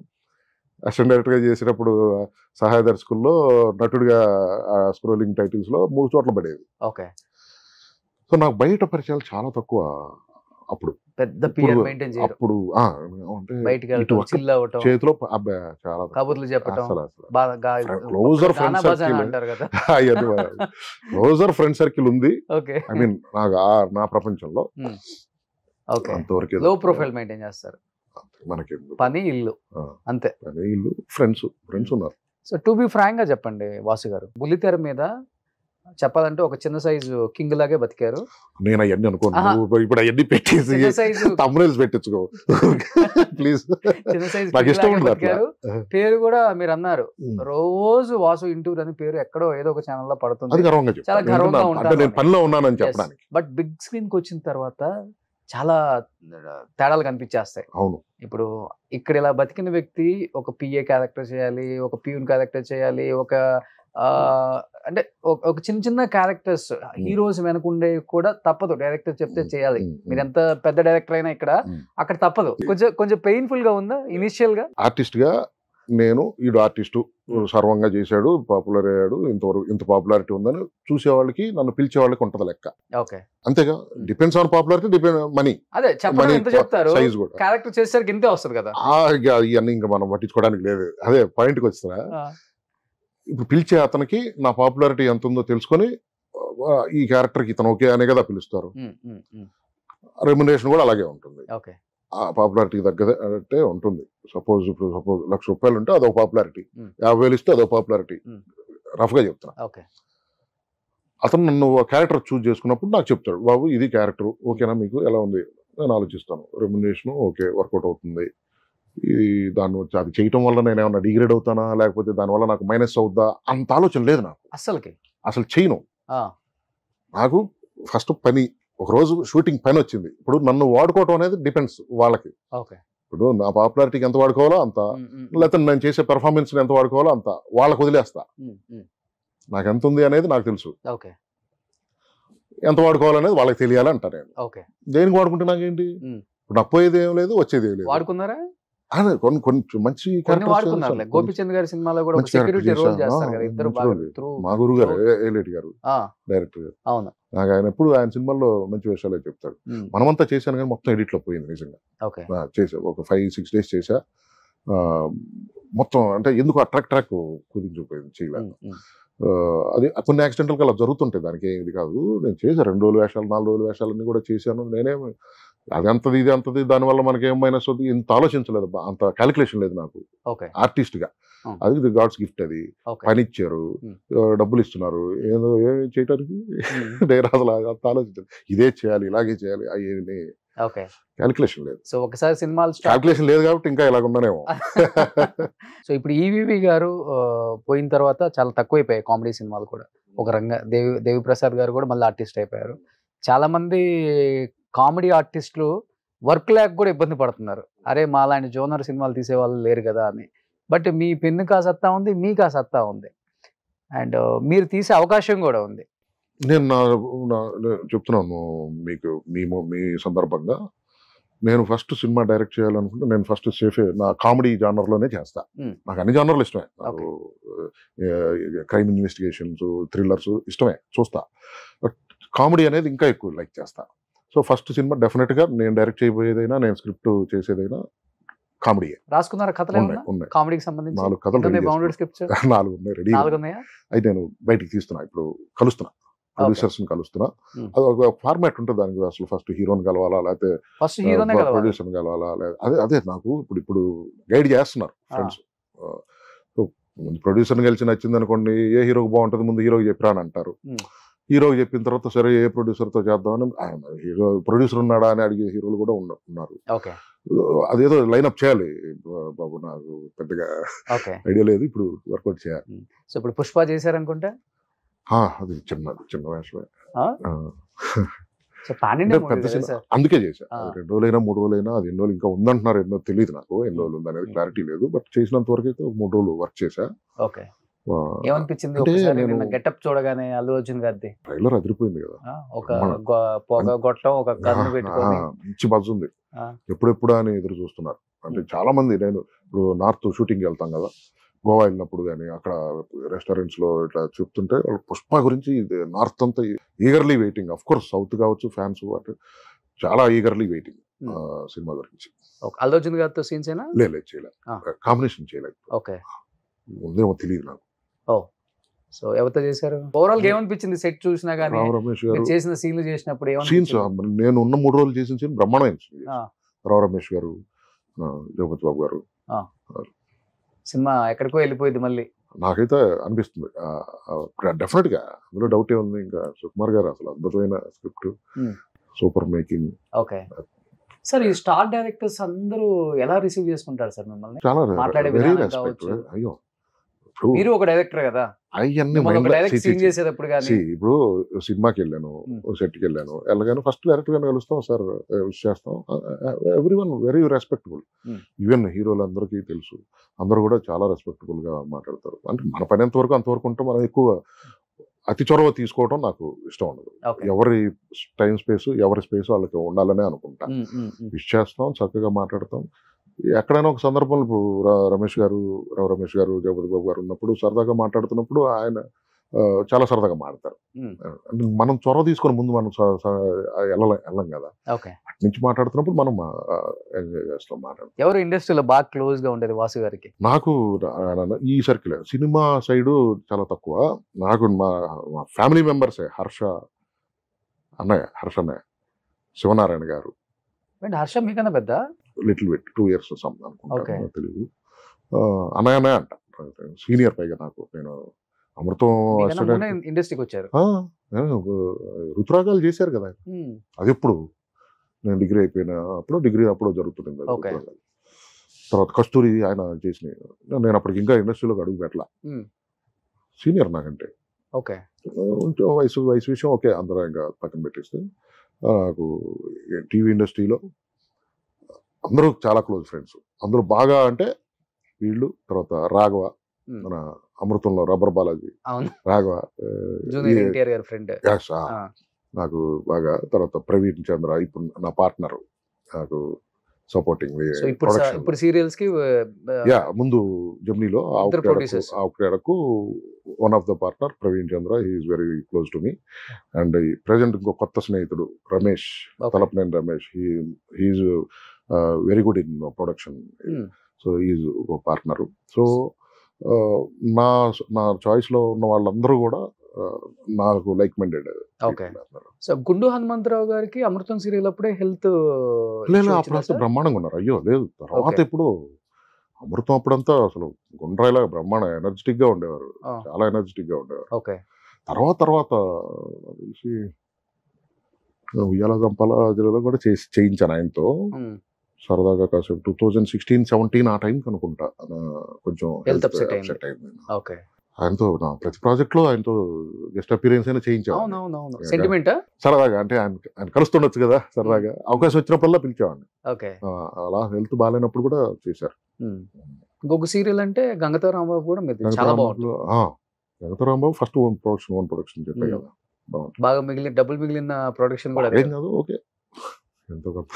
అసిస్టెంట్ డైరెక్టర్గా చేసినప్పుడు సహాయ దర్శకుల్లో, నటుడిగా స్క్రోలింగ్ టైటిల్స్ లో 3 చోట్ల పడేది. ఓకే. సో నాకు బయట పరిచయాలు చాలా తక్కువ. అప్పుడు పెద్ద పియర్ మెయింటైన్ చేయడం, అప్పుడు చేతిలో చాలా కబుర్లు చెప్పడం, క్లోజర్ ఫ్రెండ్ సర్కిల్ ఉంది. ఐ మీన్ నా ప్రపంచంలో అంతవరకు లో ప్రొఫైల్ మెయింటైన్ చేస్తారు. మనకి పని ఇల్లు అంతే, పని ఇల్లు, ఫ్రెండ్స్ ఉన్నారు. సో టు బి ఫ్రాంక్ గా చెప్పండి వాసు గారు, బుల్లితెర మీద చెప్పాలంటే ఒక చిన్న సైజు కింగ్ లాగే బతికారు. నేను అవన్నీ అనుకోను, ఇప్పుడు అవన్నీ పెట్టేసి తమ్మునేల్స్ పెట్టించుకో ప్లీజ్. చిన్న సైజు బతికారు. పేరు కూడా మీరు అన్నారు, రోజు వాసు ఇంటూర్ అని పేరు ఎక్కడో ఏదో ఒక ఛానల్లో పడుతుంది, చాలా గర్వంగా ఉంటాను. బట్ బిగ్ స్క్రీన్ కి వచ్చిన తర్వాత చాలా తేడాలు కనిపించేస్తాయి. అవును. ఇప్పుడు ఇక్కడ ఇలా బతికిన వ్యక్తి ఒక పిఏ క్యారెక్టర్ చేయాలి, ఒక ప్యూన్ క్యారెక్టర్ చేయాలి, ఒక అంటే ఒక చిన్న చిన్న క్యారెక్టర్స్ హీరోస్ వెనకుండే కూడా తప్పదు, డైరెక్టర్ చెప్తే చేయాలి. మీరు ఎంత పెద్ద డైరెక్టర్ అయినా ఇక్కడ అక్కడ తప్పదు. కొంచెం కొంచెం పెయిన్ఫుల్ గా ఉందా ఇనిషియల్ గా? ఆర్టిస్ట్ గా నేను ఈడు ఆర్టిస్టు సర్వంగా చేశాడు, పాపులర్ అయ్యాడు, ఇంతవరకు ఇంత పాపులారిటీ ఉందని చూసే వాళ్ళకి, నన్ను పిలిచే వాళ్ళకి ఉంటది లెక్క. ఓకే, అంతేగా. Depends on popularity, depend money. అదే చెప్పడం ఎంత చెప్తారు, సైజ్ కూడా క్యారెక్టర్ చేసేసరికి ఇంతే వస్తుంది కదా. ఇవన్నీ ఇంకా మనం పట్టించుకోవడానికి లేదు. అదే పాయింట్కి వస్తున్నా. ఇప్పుడు పిలిచే అతనికి నా పాపులారిటీ ఎంత ఉందో తెలుసుకొని ఈ క్యారెక్టర్కి ఇతను ఓకే అనే కదా పిలుస్తారు. రెమ్యునరేషన్ కూడా అలాగే ఉంటుంది. ఓకే, ఆ పాపులారిటీకి తగ్గదే ఉంటుంది. సపోజ్ ₹1,00,000 ఉంటే అదొక పాపులారిటీ, 50,000 ఇస్తే అదొక పాపులారిటీ. రఫ్ గా చెప్తున్నా. ఓకే, అతను నన్ను క్యారెక్టర్ చూజ్ చేసుకున్నప్పుడు నాకు చెప్తాడు, బాబు ఇది క్యారెక్టర్ ఓకేనా మీకు, ఎలా ఉంది, నేను ఆలోచిస్తాను. రెమ్యునరేషన్ ఓకే, వర్కౌట్ అవుతుంది, ఇది దాన్ని అది చేయటం వల్ల నేను ఏమన్నా డిగ్రేడ్ అవుతానా, లేకపోతే దానివల్ల నాకు మైనస్ అవుద్దా, అంత ఆలోచన లేదు నాకు. అసలు చేయను. నాకు ఫస్ట్ పని. ఒక రోజు షూటింగ్ పని వచ్చింది, ఇప్పుడు నన్ను వాడుకోవటం అనేది డిపెండ్స్ వాళ్ళకి. ఇప్పుడు నా పాపులారిటీకి ఎంత వాడుకోవాలో అంత, లేకపోతే నేను చేసే పెర్ఫార్మెన్స్ ఎంత వాడుకోవాలో అంత వాళ్ళకి వదిలేస్తా. నాకు ఎంత ఉంది అనేది నాకు తెలుసు, ఎంత వాడుకోవాలనేది వాళ్ళకి తెలియాలి అంటా నేను. దేనికి వాడుకుంటే నాకేంటి, ఇప్పుడు నాకు పోయేది ఏం లేదు, వచ్చేది ఏం లేదు. వాడుకున్నారా? కొంచెం మంచి గోపిచంద్ గారి సినిమాలో కూడా సెక్యూరిటీ రోల్ చేస్తారు కదా ఇద్దరు. మా గురువు గారు ఏలేటి గారు డైరెక్టర్ గారు, నాకు ఆయన ఎప్పుడు ఆయన సినిమాల్లో మంచి విషయాలే చెప్తాడు. మనమంతా చేశాను కానీ మొత్తం ఎడిట్ లో పోయింది నిజంగా. చేసా ఒక 5-6 days చేసా, మొత్తం అంటే ఎందుకు ఆ ట్రాక్ కుదించిపోయింది, చేయలేదు. అది కొన్ని యాక్సిడెంటల్ అలా జరుగుతుంటాయి, దానికి ఇది కాదు. నేను చేశాను 2 రోజుల వేషాలు, 4 రోజుల వేషాలన్నీ కూడా చేశాను. నేనేమి అది అంతది ఇది అంతది దానివల్ల మనకి ఏం మైనస్ అవుతుంది ఇంత ఆలోచించలేదు, అంత క్యాలిక్యులేషన్ లేదు నాకు ఆర్టిస్ట్ గా. అది గాడ్స్ గిఫ్ట్. అది పని ఇచ్చారు, డబ్బులు ఇస్తున్నారు, ఏదో చేయడానికి నేను అసలు అంత ఆలోచించాను. ఇదే చేయాలి, ఇలాగే చేయాలి, అయ్యేది క్యాలిక్యులేషన్ లేదు. సో ఒకసారి సినిమాలు క్యాలిక్యులేషన్ లేదు కాబట్టి ఇంకా ఇలాగ ఉన్నానేమో. సో ఇప్పుడు ఈవీవి గారు పోయిన తర్వాత చాలా తక్కువైపోయాయి కామెడీ సినిమాలు కూడా. ఒక రంగా దేవి ప్రసాద్ గారు కూడా మళ్ళీ ఆర్టిస్ట్ అయిపోయారు. చాలా మంది కామెడీ ఆర్టిస్టులు వర్క్ లేక కూడా ఇబ్బంది పడుతున్నారు, అరే మాలాంటి జోనర్ సినిమాలు తీసే వాళ్ళు లేరు కదా అని. బట్ మీ పెన్నుకు ఆ సత్తా ఉంది, మీకు ఆ సత్తా ఉంది, అండ్ మీరు తీసే అవకాశం కూడా ఉంది. నేను చెప్తున్నాను మీకు, మీ సందర్భంగా నేను ఫస్ట్ సినిమా డైరెక్ట్ చేయాలనుకుంటే నేను ఫస్ట్ నా కామెడీ జానర్ లోనే చేస్తా. నాకు అన్ని జానర్లు ఇష్టమే, నాకు క్రైమ్ ఇన్వెస్టిగేషన్స్, థ్రిల్లర్స్ ఇష్టమే, చూస్తా. బట్ కామెడీ అనేది ఇంకా ఎక్కువ లైక్ చేస్తా. సో ఫస్ట్ సినిమా డెఫినెట్ గా నేను డైరెక్ట్ చేయబోయేదైనా, నేను స్క్రిప్ట్ చేసేదైనా కామెడీ. రాసుకున్నారా కథలు? ఉన్నాయి కామెడీకి సంబంధించి 4 కథలు, 4 ఉన్నాయి రెడీ. అయితే నేను బయటికి తీస్తున్నా, ఇప్పుడు కలుస్తున్నా ప్రొడ్యూసర్స్ ని కలుస్తున్నా. అది ఒక ఫార్మాట్ ఉంటుంది దానికి. అసలు ఫస్ట్ హీరోని కలవాలా, లేకపోతే ప్రొడ్యూసర్ కలవాలా, అదే నాకు ఇప్పుడు గైడ్ చేస్తున్నారు ఫ్రెండ్స్. ప్రొడ్యూసర్ని కలిసి నచ్చింది అనుకోండి, ఏ హీరోకి బాగుంటుంది ముందు హీరోకి చెప్పిరా అని అంటారు. హీరోకి చెప్పిన తర్వాత సరే ఏ ప్రొడ్యూసర్తో చేద్దామని, హీరో ప్రొడ్యూసర్ ఉన్నాడా అని అడిగే హీరోలు కూడా ఉన్నారు. అదేదో లైన్అప్ చేయాలి బాబు, నాకు పెద్దగా ఐడియా లేదు, ఇప్పుడు వర్కౌట్ చేయాలి. సో ఇప్పుడు పుష్ప చేశారనుకుంటా, అది చిన్న వేషమే. పెద్ద సినిమా అందుకే చేశా. 2 రోజులైనా 3 రోజులైనా, అది ఎన్ని రోజులు ఇంకా ఉందంటున్నారు, ఎన్నో తెలియదు నాకు, ఎన్ని రోజులు ఉంది అనేది క్లారిటీ లేదు. బట్ చేసినంత వరకు అయితే 3 రోజులు వర్క్ చేశా. ఏమనిపించింది గెటప్ చూడగానే అల్లు అర్జున్ గారిది? ట్రైలర్ అదిరిపోయింది కదా, ఒక పొగ గొట్టం, ఒక గన్ను పెట్టుకొని మంచి బజ్ ఉంది. ఎప్పుడెప్పుడా అని ఎదురు చూస్తున్నారు. అంటే చాలా మంది, నేను ఇప్పుడు నార్త్ షూటింగ్ వెళ్తాం కదా, గోవా వెళ్ళినప్పుడు కానీ అక్కడ రెస్టారెంట్స్ లో ఇట్లా చెప్తుంటే పుష్ప గురించి నార్త్ అంతా eagerly waiting. Of course south కావచ్చు ఫ్యాన్స్, చాలా ఈగర్లీ వెయిటింగ్ సినిమా గురించి. అల్లు అర్జున్ గారితో సీన్స్ లేదు, చేయలేదు, కాంబినేషన్ చేయలేదు, ఉందేమో తెలియదు నాకు. సో ఎవరితో చేశారు? ఓవరాల్ గా ఏమనిపించింది సెట్ చూసినా గానీ, చేసిన సీన్లు చేసినప్పుడు? సీన్స్ నేను ఉన్న 3 రోజులు చేసిన సీన్ బ్రహ్మాండమైన రావు రమేష్ గారు, జగపతి బాబు గారు. సినిమా ఎక్కడికో వెళ్ళిపోయింది మళ్ళీ, నాకైతే అనిపిస్తుంది. డెఫినెట్ గా అందులో డౌటే ఉంది. ఇంకా సుకుమార్ గారు అసలు అద్భుతమైన script, super making. Okay sir, ఈ స్టార్ డైరెక్టర్స్ అందరూ ఎలా రిసీవ్ చేసుకుంటారు సార్ మిమ్మల్ని? చాలా వెరీ రెస్పెక్ట్. అయ్యో మీరు ఒక డైరెక్టర్ కదా, అవన్నీ సీన్ చేసేటప్పుడు కానీ ఇప్పుడు సినిమాకి వెళ్ళాను, సెట్కి వెళ్ళాను, వెళ్ళగానే ఫస్ట్ డైరెక్టర్ గానే కలుస్తాం, సార్ విష్ చేస్తాం. Every one very respectable. Even హీరోలందరికీ తెలుసు, అందరూ కూడా చాలా రెస్పెక్టబుల్ గా మాట్లాడతారు. అంటే మన పని ఎంతవరకు అంతవరకు ఉంటే మనం ఎక్కువ అతి చొరవ తీసుకోవడం నాకు ఇష్టం ఉండదు. ఎవరి టైం స్పేస్ ఎవరి స్పేస్ వాళ్ళకి ఉండాలనే అనుకుంటా. విష్ చేస్తాం, చక్కగా మాట్లాడతాం. ఎక్కడైనా ఒక సందర్భంలో ఇప్పుడు రమేష్ గారు, జగపతి బాబు గారు ఉన్నప్పుడు సరదాగా మాట్లాడుతున్నప్పుడు ఆయన చాలా సరదాగా మాట్లాడతారు. అంటే మనం చొరవ తీసుకొని ముందు మనం వెళ్ళం కదా, అటు నుంచి మాట్లాడుతున్నప్పుడు మనం ఎంజాయ్ చేస్తాం మాట్లాడతాం. ఎవరు ఇండస్ట్రీలో బాగా క్లోజ్ గా ఉండేది వాసు గారికి? నాకు ఈ సర్కిల్ సినిమా సైడు చాలా తక్కువ. నాకు మా ఫ్యామిలీ మెంబర్సే హర్ష అన్నయ్య శివనారాయణ గారు. హర్ష మీకన్నా పెద్ద? లిటిల్ బిట్ 2 years అనుకుంటా, తెలియదు. అన్నయ్య అంట, సీనియర్ పైగా నాకు. నేను అమృతం ఇండస్ట్రీకి వచ్చారు, ఋతురాగాలు చేశారు కదా. అది ఎప్పుడు నేను డిగ్రీ అయిపోయిన డిగ్రీ అప్పుడు జరుగుతుంది. తర్వాత కస్తూరి ఆయన చేసిన, నేను అప్పటికి ఇంకా ఇండస్ట్రీలోకి అడుగు పెట్టలా. సీనియర్ నాకంటే. వయసు విషయం ఓకే, అందరూ ఇంకా పక్కన పెట్టేస్తే నాకు టీవీ ఇండస్ట్రీలో అందరూ చాలా క్లోజ్ ఫ్రెండ్స్. అందరూ బాగా అంటే వీళ్ళు, తర్వాత రాఘవ, మన అమృతంలో రబ్బర్ బాలాజీ, రాఘవ నాకు బాగా. తర్వాత ప్రవీణ్ చంద్ర ఇప్పుడు నా పార్ట్నర్, నాకు సపోర్టింగ్. ఇప్పుడు సీరియల్స్ కి ముందు జమ్నీలో ఆవుక్రేడకు one of the partner Praveen Chandra, he is very close to me. And present ఇంకో కొత్త స్నేహితుడు Ramesh, Talapaneni Ramesh, he is very good in production. So is ఒక పార్ట్నరు. సో నా చాయిస్ లో ఉన్న వాళ్ళందరూ కూడా నాకు లైక్ మైండెడ్. సో గుండు హనుమంతరావు గారికి అమృతం సీరియల్ అప్పుడే హెల్త్ అప్పుడు బ్రహ్మాండంగా ఉన్నారు. అయ్యో లేదు, తర్వాత ఇప్పుడు అమృతం అప్పుడంతా అసలు గుండ్రాయిలా బ్రహ్మాండ ఎనర్జెటిక్ గా ఉండేవారు, చాలా ఎనర్జెటిక్ గా ఉండేవారు. తర్వాత తెలిసి ఉయ్యాల గంపాల జిల్లాలో కూడా చేయించాను ఆయనతో సరదాగా కాసేపు. 2016-17 ఆ టైంకి అనుకుంటా కొంచెం హెల్త్ అప్సెట్ అయింది. ఆయనతో ప్రతి ప్రాజెక్ట్ లో ఆయనతో గెస్ట్ అపీరెన్స్ అయినా చేయించాను సరదాగా. అంటే ఆయన కలుస్తుండొచ్చు కదా సరదాగా, అవకాశం వచ్చినప్పుడల్లా పిలిచేవాడిని. అలా హెల్త్ బాగాలేనప్పుడు కూడా చేశారు. ఇంకొక సీరియల్ అంటే గంగతో రాంబాబు కూడా చాలా బాగుంది. గంగతో రాంబాబు ఫస్ట్ ఓన్ ప్రొడక్షన్ చెప్పే కదా, బాగా డబ్బులు మిగిలిన ప్రొడక్షన్ కూడా ఏం కాదు. ఓకే, ఎంతో గొప్ప.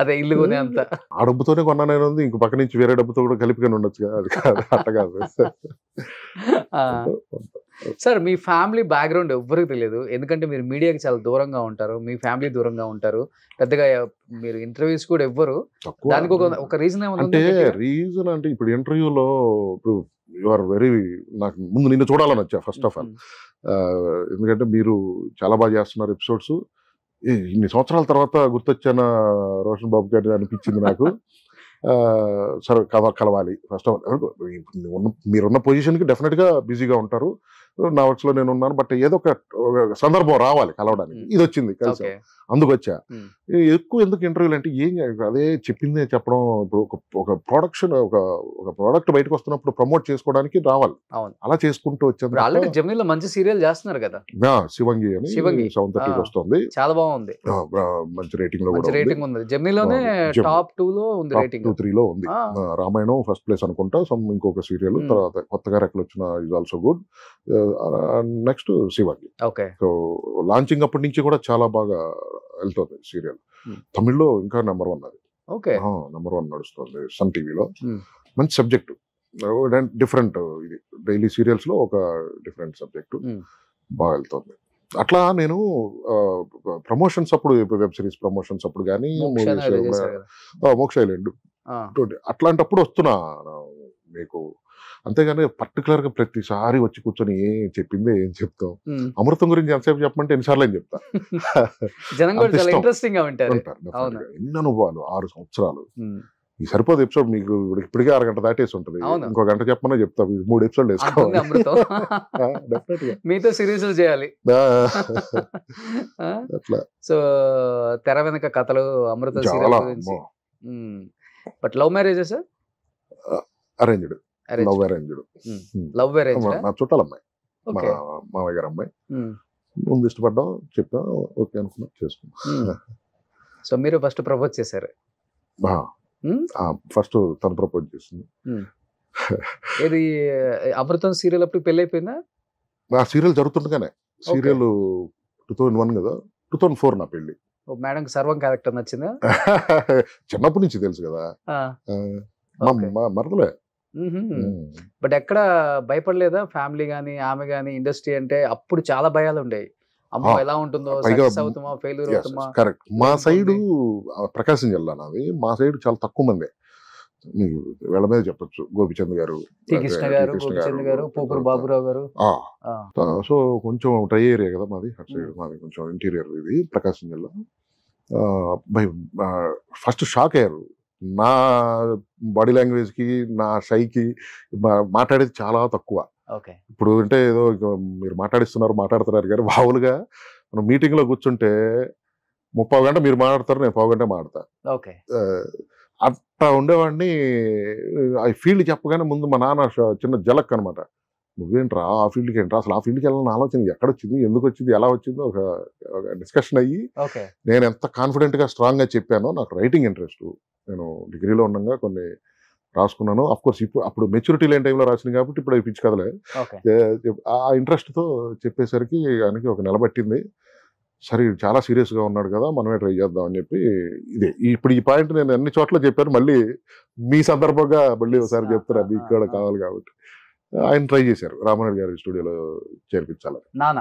అదే ఇల్లు కొనే అంత ఆ డబ్బుతోనే కొన్నాను, ఇంక పక్క నుంచి వేరే డబ్బుతో కూడా కలిపిగా ఉండొచ్చు కదా, అది కాదు అట్ట కాదు. సార్ మీ ఫ్యామిలీ బ్యాక్గ్రౌండ్ ఎవ్వరికి తెలియదు, ఎందుకంటే మీరు మీడియాకి చాలా దూరంగా ఉంటారు, మీ ఫ్యామిలీ దూరంగా ఉంటారు, పెద్దగా మీరు ఇంటర్వ్యూస్ కూడా ఎవ్వరు. దానికి ఒక రీజన్ అంటే ఇప్పుడు ఇంటర్వ్యూలో ఇప్పుడు యు ఆర్ వెరీ, నాకు ముందు నిన్ను చూడాలని వచ్చా ఫస్ట్ ఆఫ్ ఆల్. ఎందుకంటే మీరు చాలా బాగా చేస్తున్నారు ఎపిసోడ్స్. ఇన్ని సంవత్సరాల తర్వాత గుర్తొచ్చాన రోషన్ బాబు గారు అనిపించింది నాకు. సరే కలవాలి ఫస్ట్ ఆఫ్ ఆల్. మీరున్న పొజిషన్కి డెఫినెట్గా బిజీగా ఉంటారు, నా వర్క్స్లో నేను ఉన్నాను. బట్ ఏదో ఒక సందర్భం రావాలి కలవడానికి, ఇది వచ్చింది కలిసి, అందుకు వచ్చా. ఎక్కువ ఎందుకు ఇంటర్వ్యూలు అంటే ఏం అదే చెప్పిందే చెప్పడం. ఇప్పుడు ఒక ప్రొడక్షన్ ఒక ప్రోడక్ట్ బయటకు వస్తున్నప్పుడు ప్రమోట్ చేసుకోవడానికి రావాలి, అలా చేసుకుంటూ వచ్చాను. జమినీలో మంచి సీరియల్ చేస్తున్నారు కదా, శివంగి అని 7:30 వస్తుంది, చాలా బాగుంది, మంచి రేటింగ్ లో రేటింగ్ ఉంది. జమినీలోనే టాప్ 2 లో ఉంది, రేటింగ్ 2-3 లో ఉంది. రామాయణం ఫస్ట్ ప్లేస్ అనుకుంటా, ఇంకొక సీరియల్ తర్వాత కొత్తగా రెక్కలు వచ్చిన is also good. Next Sivangi. So launching అప్పటి నుంచి కూడా చాలా బాగా వెళ్తుంది సీరియల్. తమిళ్లో ఇంకా నెంబర్ 1 అది, నెంబర్ 1 నడుస్తుంది సన్ టీవీలో. మంచి సబ్జెక్టు, డిఫరెంట్. ఇది డైలీ సీరియల్స్ లో ఒక డిఫరెంట్ సబ్జెక్టు, బాగా వెళ్తుంది. అట్లా నేను ప్రమోషన్స్ అప్పుడు, వెబ్ సిరీస్ ప్రమోషన్స్ అప్పుడు కానీ, మోక్ష ఐలాండ్ అట్లాంటప్పుడు వస్తున్నా మీకు. అంతేగాని పర్టికులర్ గా ప్రతిసారి వచ్చి కూర్చొని ఏం చెప్పిందే ఏం చెప్తాం. అమృతం గురించి ఎంతసేపు చెప్పమంటే ఎన్నిసార్లు అని చెప్తా. ఎన్ని అనుభవాలు, 6 సంవత్సరాలు. ఈ సరిపోదు ఎపిసోడ్ మీకు ఇప్పటికే 1 గంట దాటేసి ఉంటుంది, ఇంకో గంట చెప్పమన్నా చెప్తా. 3 ఎపిసోడ్లు వేసుకోవాలి. మీతో సిరీస్ చేయాలి అట్లా. సో తెర వెనక కథలు అమృతం సీరియల్ గురించి. But love marriages arranged, love arranged. Love arrange నా చుట్టాల అమ్మాయి, మా మామయ్య గారు అమ్మాయి. ముందు ఇష్టపడ్డాం, చెప్పాం, ఓకే అనుకున్నా, చేసుకున్నాం. సో మీరు ఫస్ట్ ప్రపోజ్ చేశారు? ఫస్ట్ తను ప్రపోజ్ చేసింది. ఇది అమృతం సీరియల్ అప్పుడు పెళ్లి అయిపోయిందా? ఆ సీరియల్ జరుగుతుండగానే, సీరియల్ 2001 కదా, 2004 నా పెళ్లి. మేడం సర్వం క్యారెక్టర్ నచ్చిందా? చిన్నప్పటి నుంచి తెలుసు కదా, మరదలే. బట్ ఎక్కడ భయపడలేదా ఫ్యామిలీ గానీ, ఆమె గానీ? ఇండస్ట్రీ అంటే అప్పుడు చాలా భయాలు ఉండేవి. అమ్మో ఎలా ఉంటుందో, సక్సెస్ అవుతామా, ఫెయిల్యూర్ అవుతామా? కరెక్ట్. మా సైడ్ ప్రకాశం జిల్లా నాది, మా సైడ్ చాలా తక్కువ మంది. మీకు వీళ్ళ మీద చెప్పొచ్చు, గోపిచంద్ గారు, కృష్ణ గారు, గోపిచంద్ గారు, పూపూరు బాబురావు గారు. సో కొంచెం డ్రై ఏరియా కదా మాది, అటు సైడ్ మాది కొంచెం ఇంటీరియర్ ఇది ప్రకాశం జిల్లా. ఫస్ట్ షాక్ అయ్యారు నా బాడీ లాంగ్వేజ్ కి, నా షైకి. మాట్లాడేది చాలా తక్కువ. ఇప్పుడు అంటే ఏదో మీరు మాట్లాడుతున్నారు కానీ మామూలుగా మనం మీటింగ్ లో కూర్చుంటే 30 గంట మీరు మాట్లాడతారు, నేను 1 గంట మాట్లాడతా. అట్లా ఉండేవాడిని. ఆ ఫీల్డ్ చెప్పగానే ముందు మా నాన్న చిన్న జలక్ అనమాట, నువ్వేంట్రా ఆ ఫీల్డ్కి ఏంట్రా, అసలు ఆ ఫీల్డ్కి వెళ్ళాలని ఆలోచన ఎక్కడొచ్చింది, ఎందుకు వచ్చింది, ఎలా వచ్చిందో ఒక డిస్కషన్ అయ్యి నేను ఎంత కాన్ఫిడెంట్ గా స్ట్రాంగ్ గా చెప్పానో. నాకు రైటింగ్ ఇంట్రెస్ట్, నేను డిగ్రీలో ఉండగా కొన్ని రాసుకున్నాను. అఫ్ కోర్స్ ఇప్పుడు అప్పుడు మెచ్యూరిటీ లేని టైంలో రాసింది కాబట్టి ఇప్పుడు అవి పిచ్చి కదలే. ఆ ఇంట్రెస్ట్ తో చెప్పేసరికి ఆయనకి ఒక నిలబట్టింది. సరే చాలా సీరియస్ గా ఉన్నాడు కదా, మనమే ట్రై చేద్దాం అని చెప్పి ఇదే ఇప్పుడు ఈ పాయింట్ నేను అన్ని చోట్ల చెప్పాను, మళ్ళీ మీ సందర్భంగా మళ్ళీ ఒకసారి చెప్తారా, మీకు కూడా కావాలి కాబట్టి. ఆయన ట్రై చేశారు రామానాయుడు గారి స్టూడియోలో చేర్పించాలని. ఆయన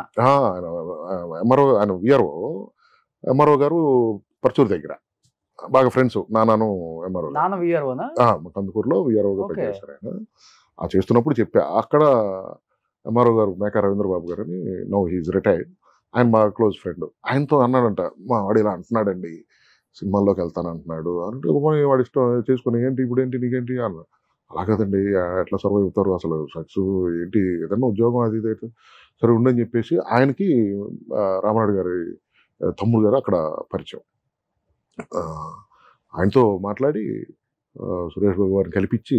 ఎంఆర్ఓ, ఆయన విఆర్ఓ, ఎంఆర్ఓ గారు పర్చూరు దగ్గర బాగా ఫ్రెండ్స్. నాన్నను ఎంఆర్ఓ, కందుకూరులో విఆర్ఓగా పనిచేశారు ఆయన. ఆ చేస్తున్నప్పుడు చెప్పా, అక్కడ ఎంఆర్ఓ గారు మేకా రవీంద్ర బాబు గారు అని, నౌ హీఈస్ రిటైర్డ్, ఆయన మా క్లోజ్ ఫ్రెండ్. ఆయనతో అన్నాడంట, మా వాడు ఇలా అంటున్నాడండి, సినిమాల్లోకి వెళ్తానంటున్నాడు అంటే, వాడు ఇష్టం చేసుకుని ఏంటి ఇప్పుడు ఏంటి నీకేంటి అన్న. అలా కదండి, ఎట్లా సర్వైవ్ అవుతారు, అసలు సక్సెస్ ఏంటి, ఏదన్నా ఉద్యోగం అది ఇది. సరే ఉండని చెప్పేసి ఆయనకి రామానాయుడు గారి తమ్ముడు గారు అక్కడ పరిచయం. ఆయనతో మాట్లాడి సురేష్ బాబు గారిని కల్పించి,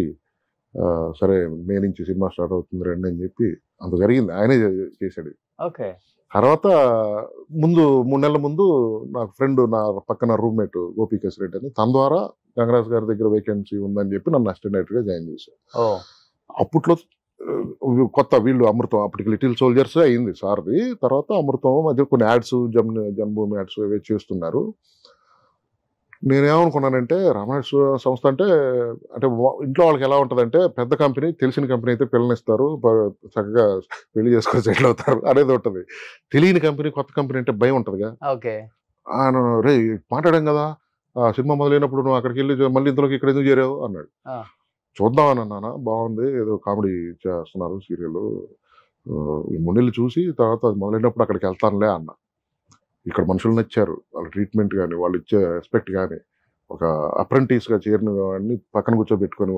సరే మే నుంచి సినిమా స్టార్ట్ అవుతుంది రండి అని చెప్పి అంత జరిగింది. ఆయనే చేశాడు. తర్వాత ముందు 3 నెలల ముందు నాకు ఫ్రెండ్, నా పక్కన రూమ్మేట్ గోపీకేశ్ రెడ్డి అని, తన ద్వారా గంగరాజ్ గారి దగ్గర వేకెన్సీ ఉందని చెప్పి నన్ను అసిస్టెంట్ డైరెక్టర్ గా జాయిన్ చేశారు. అప్పట్లో కొత్త వీళ్ళు అమృతం, అప్పటికి లిటిల్ సోల్జర్స్ అయింది సార్ది. తర్వాత అమృతం మధ్య కొన్ని యాడ్స్, జన్మభూమి యాడ్స్ చేస్తున్నారు. నేనేమనుకున్నానంటే, రామానాయుడు సంస్థ అంటే ఇంట్లో వాళ్ళకి ఎలా ఉంటుందంటే, పెద్ద కంపెనీ, తెలిసిన కంపెనీ అయితే పిల్లనిస్తారు, చక్కగా పెళ్లి చేసుకొని సెటిల్ అవుతారు అనేది ఉంటుంది. తెలియని కంపెనీ, కొత్త కంపెనీ అంటే భయం ఉంటుందిగా. రే మాట్లాడాం కదా, సినిమా మొదలైనప్పుడు నువ్వు అక్కడికి వెళ్ళి మళ్ళీ ఇంతలోకి ఇక్కడ ఎందుకు చేరావు అన్నాడు. చూద్దామని అన్నానా, బాగుంది, ఏదో కామెడీ చేస్తున్నారు సీరియల్, 3 నెలలు చూసి తర్వాత మొదలైనప్పుడు అక్కడికి వెళ్తానులే అన్న. ఇక్కడ మనుషులు నచ్చారు, వాళ్ళ ట్రీట్మెంట్ కానీ, వాళ్ళు ఇచ్చే రెస్పెక్ట్ కానీ, ఒక అప్రెంటిస్ గా చేరిన వాడిని పక్కన కూర్చోబెట్టుకొని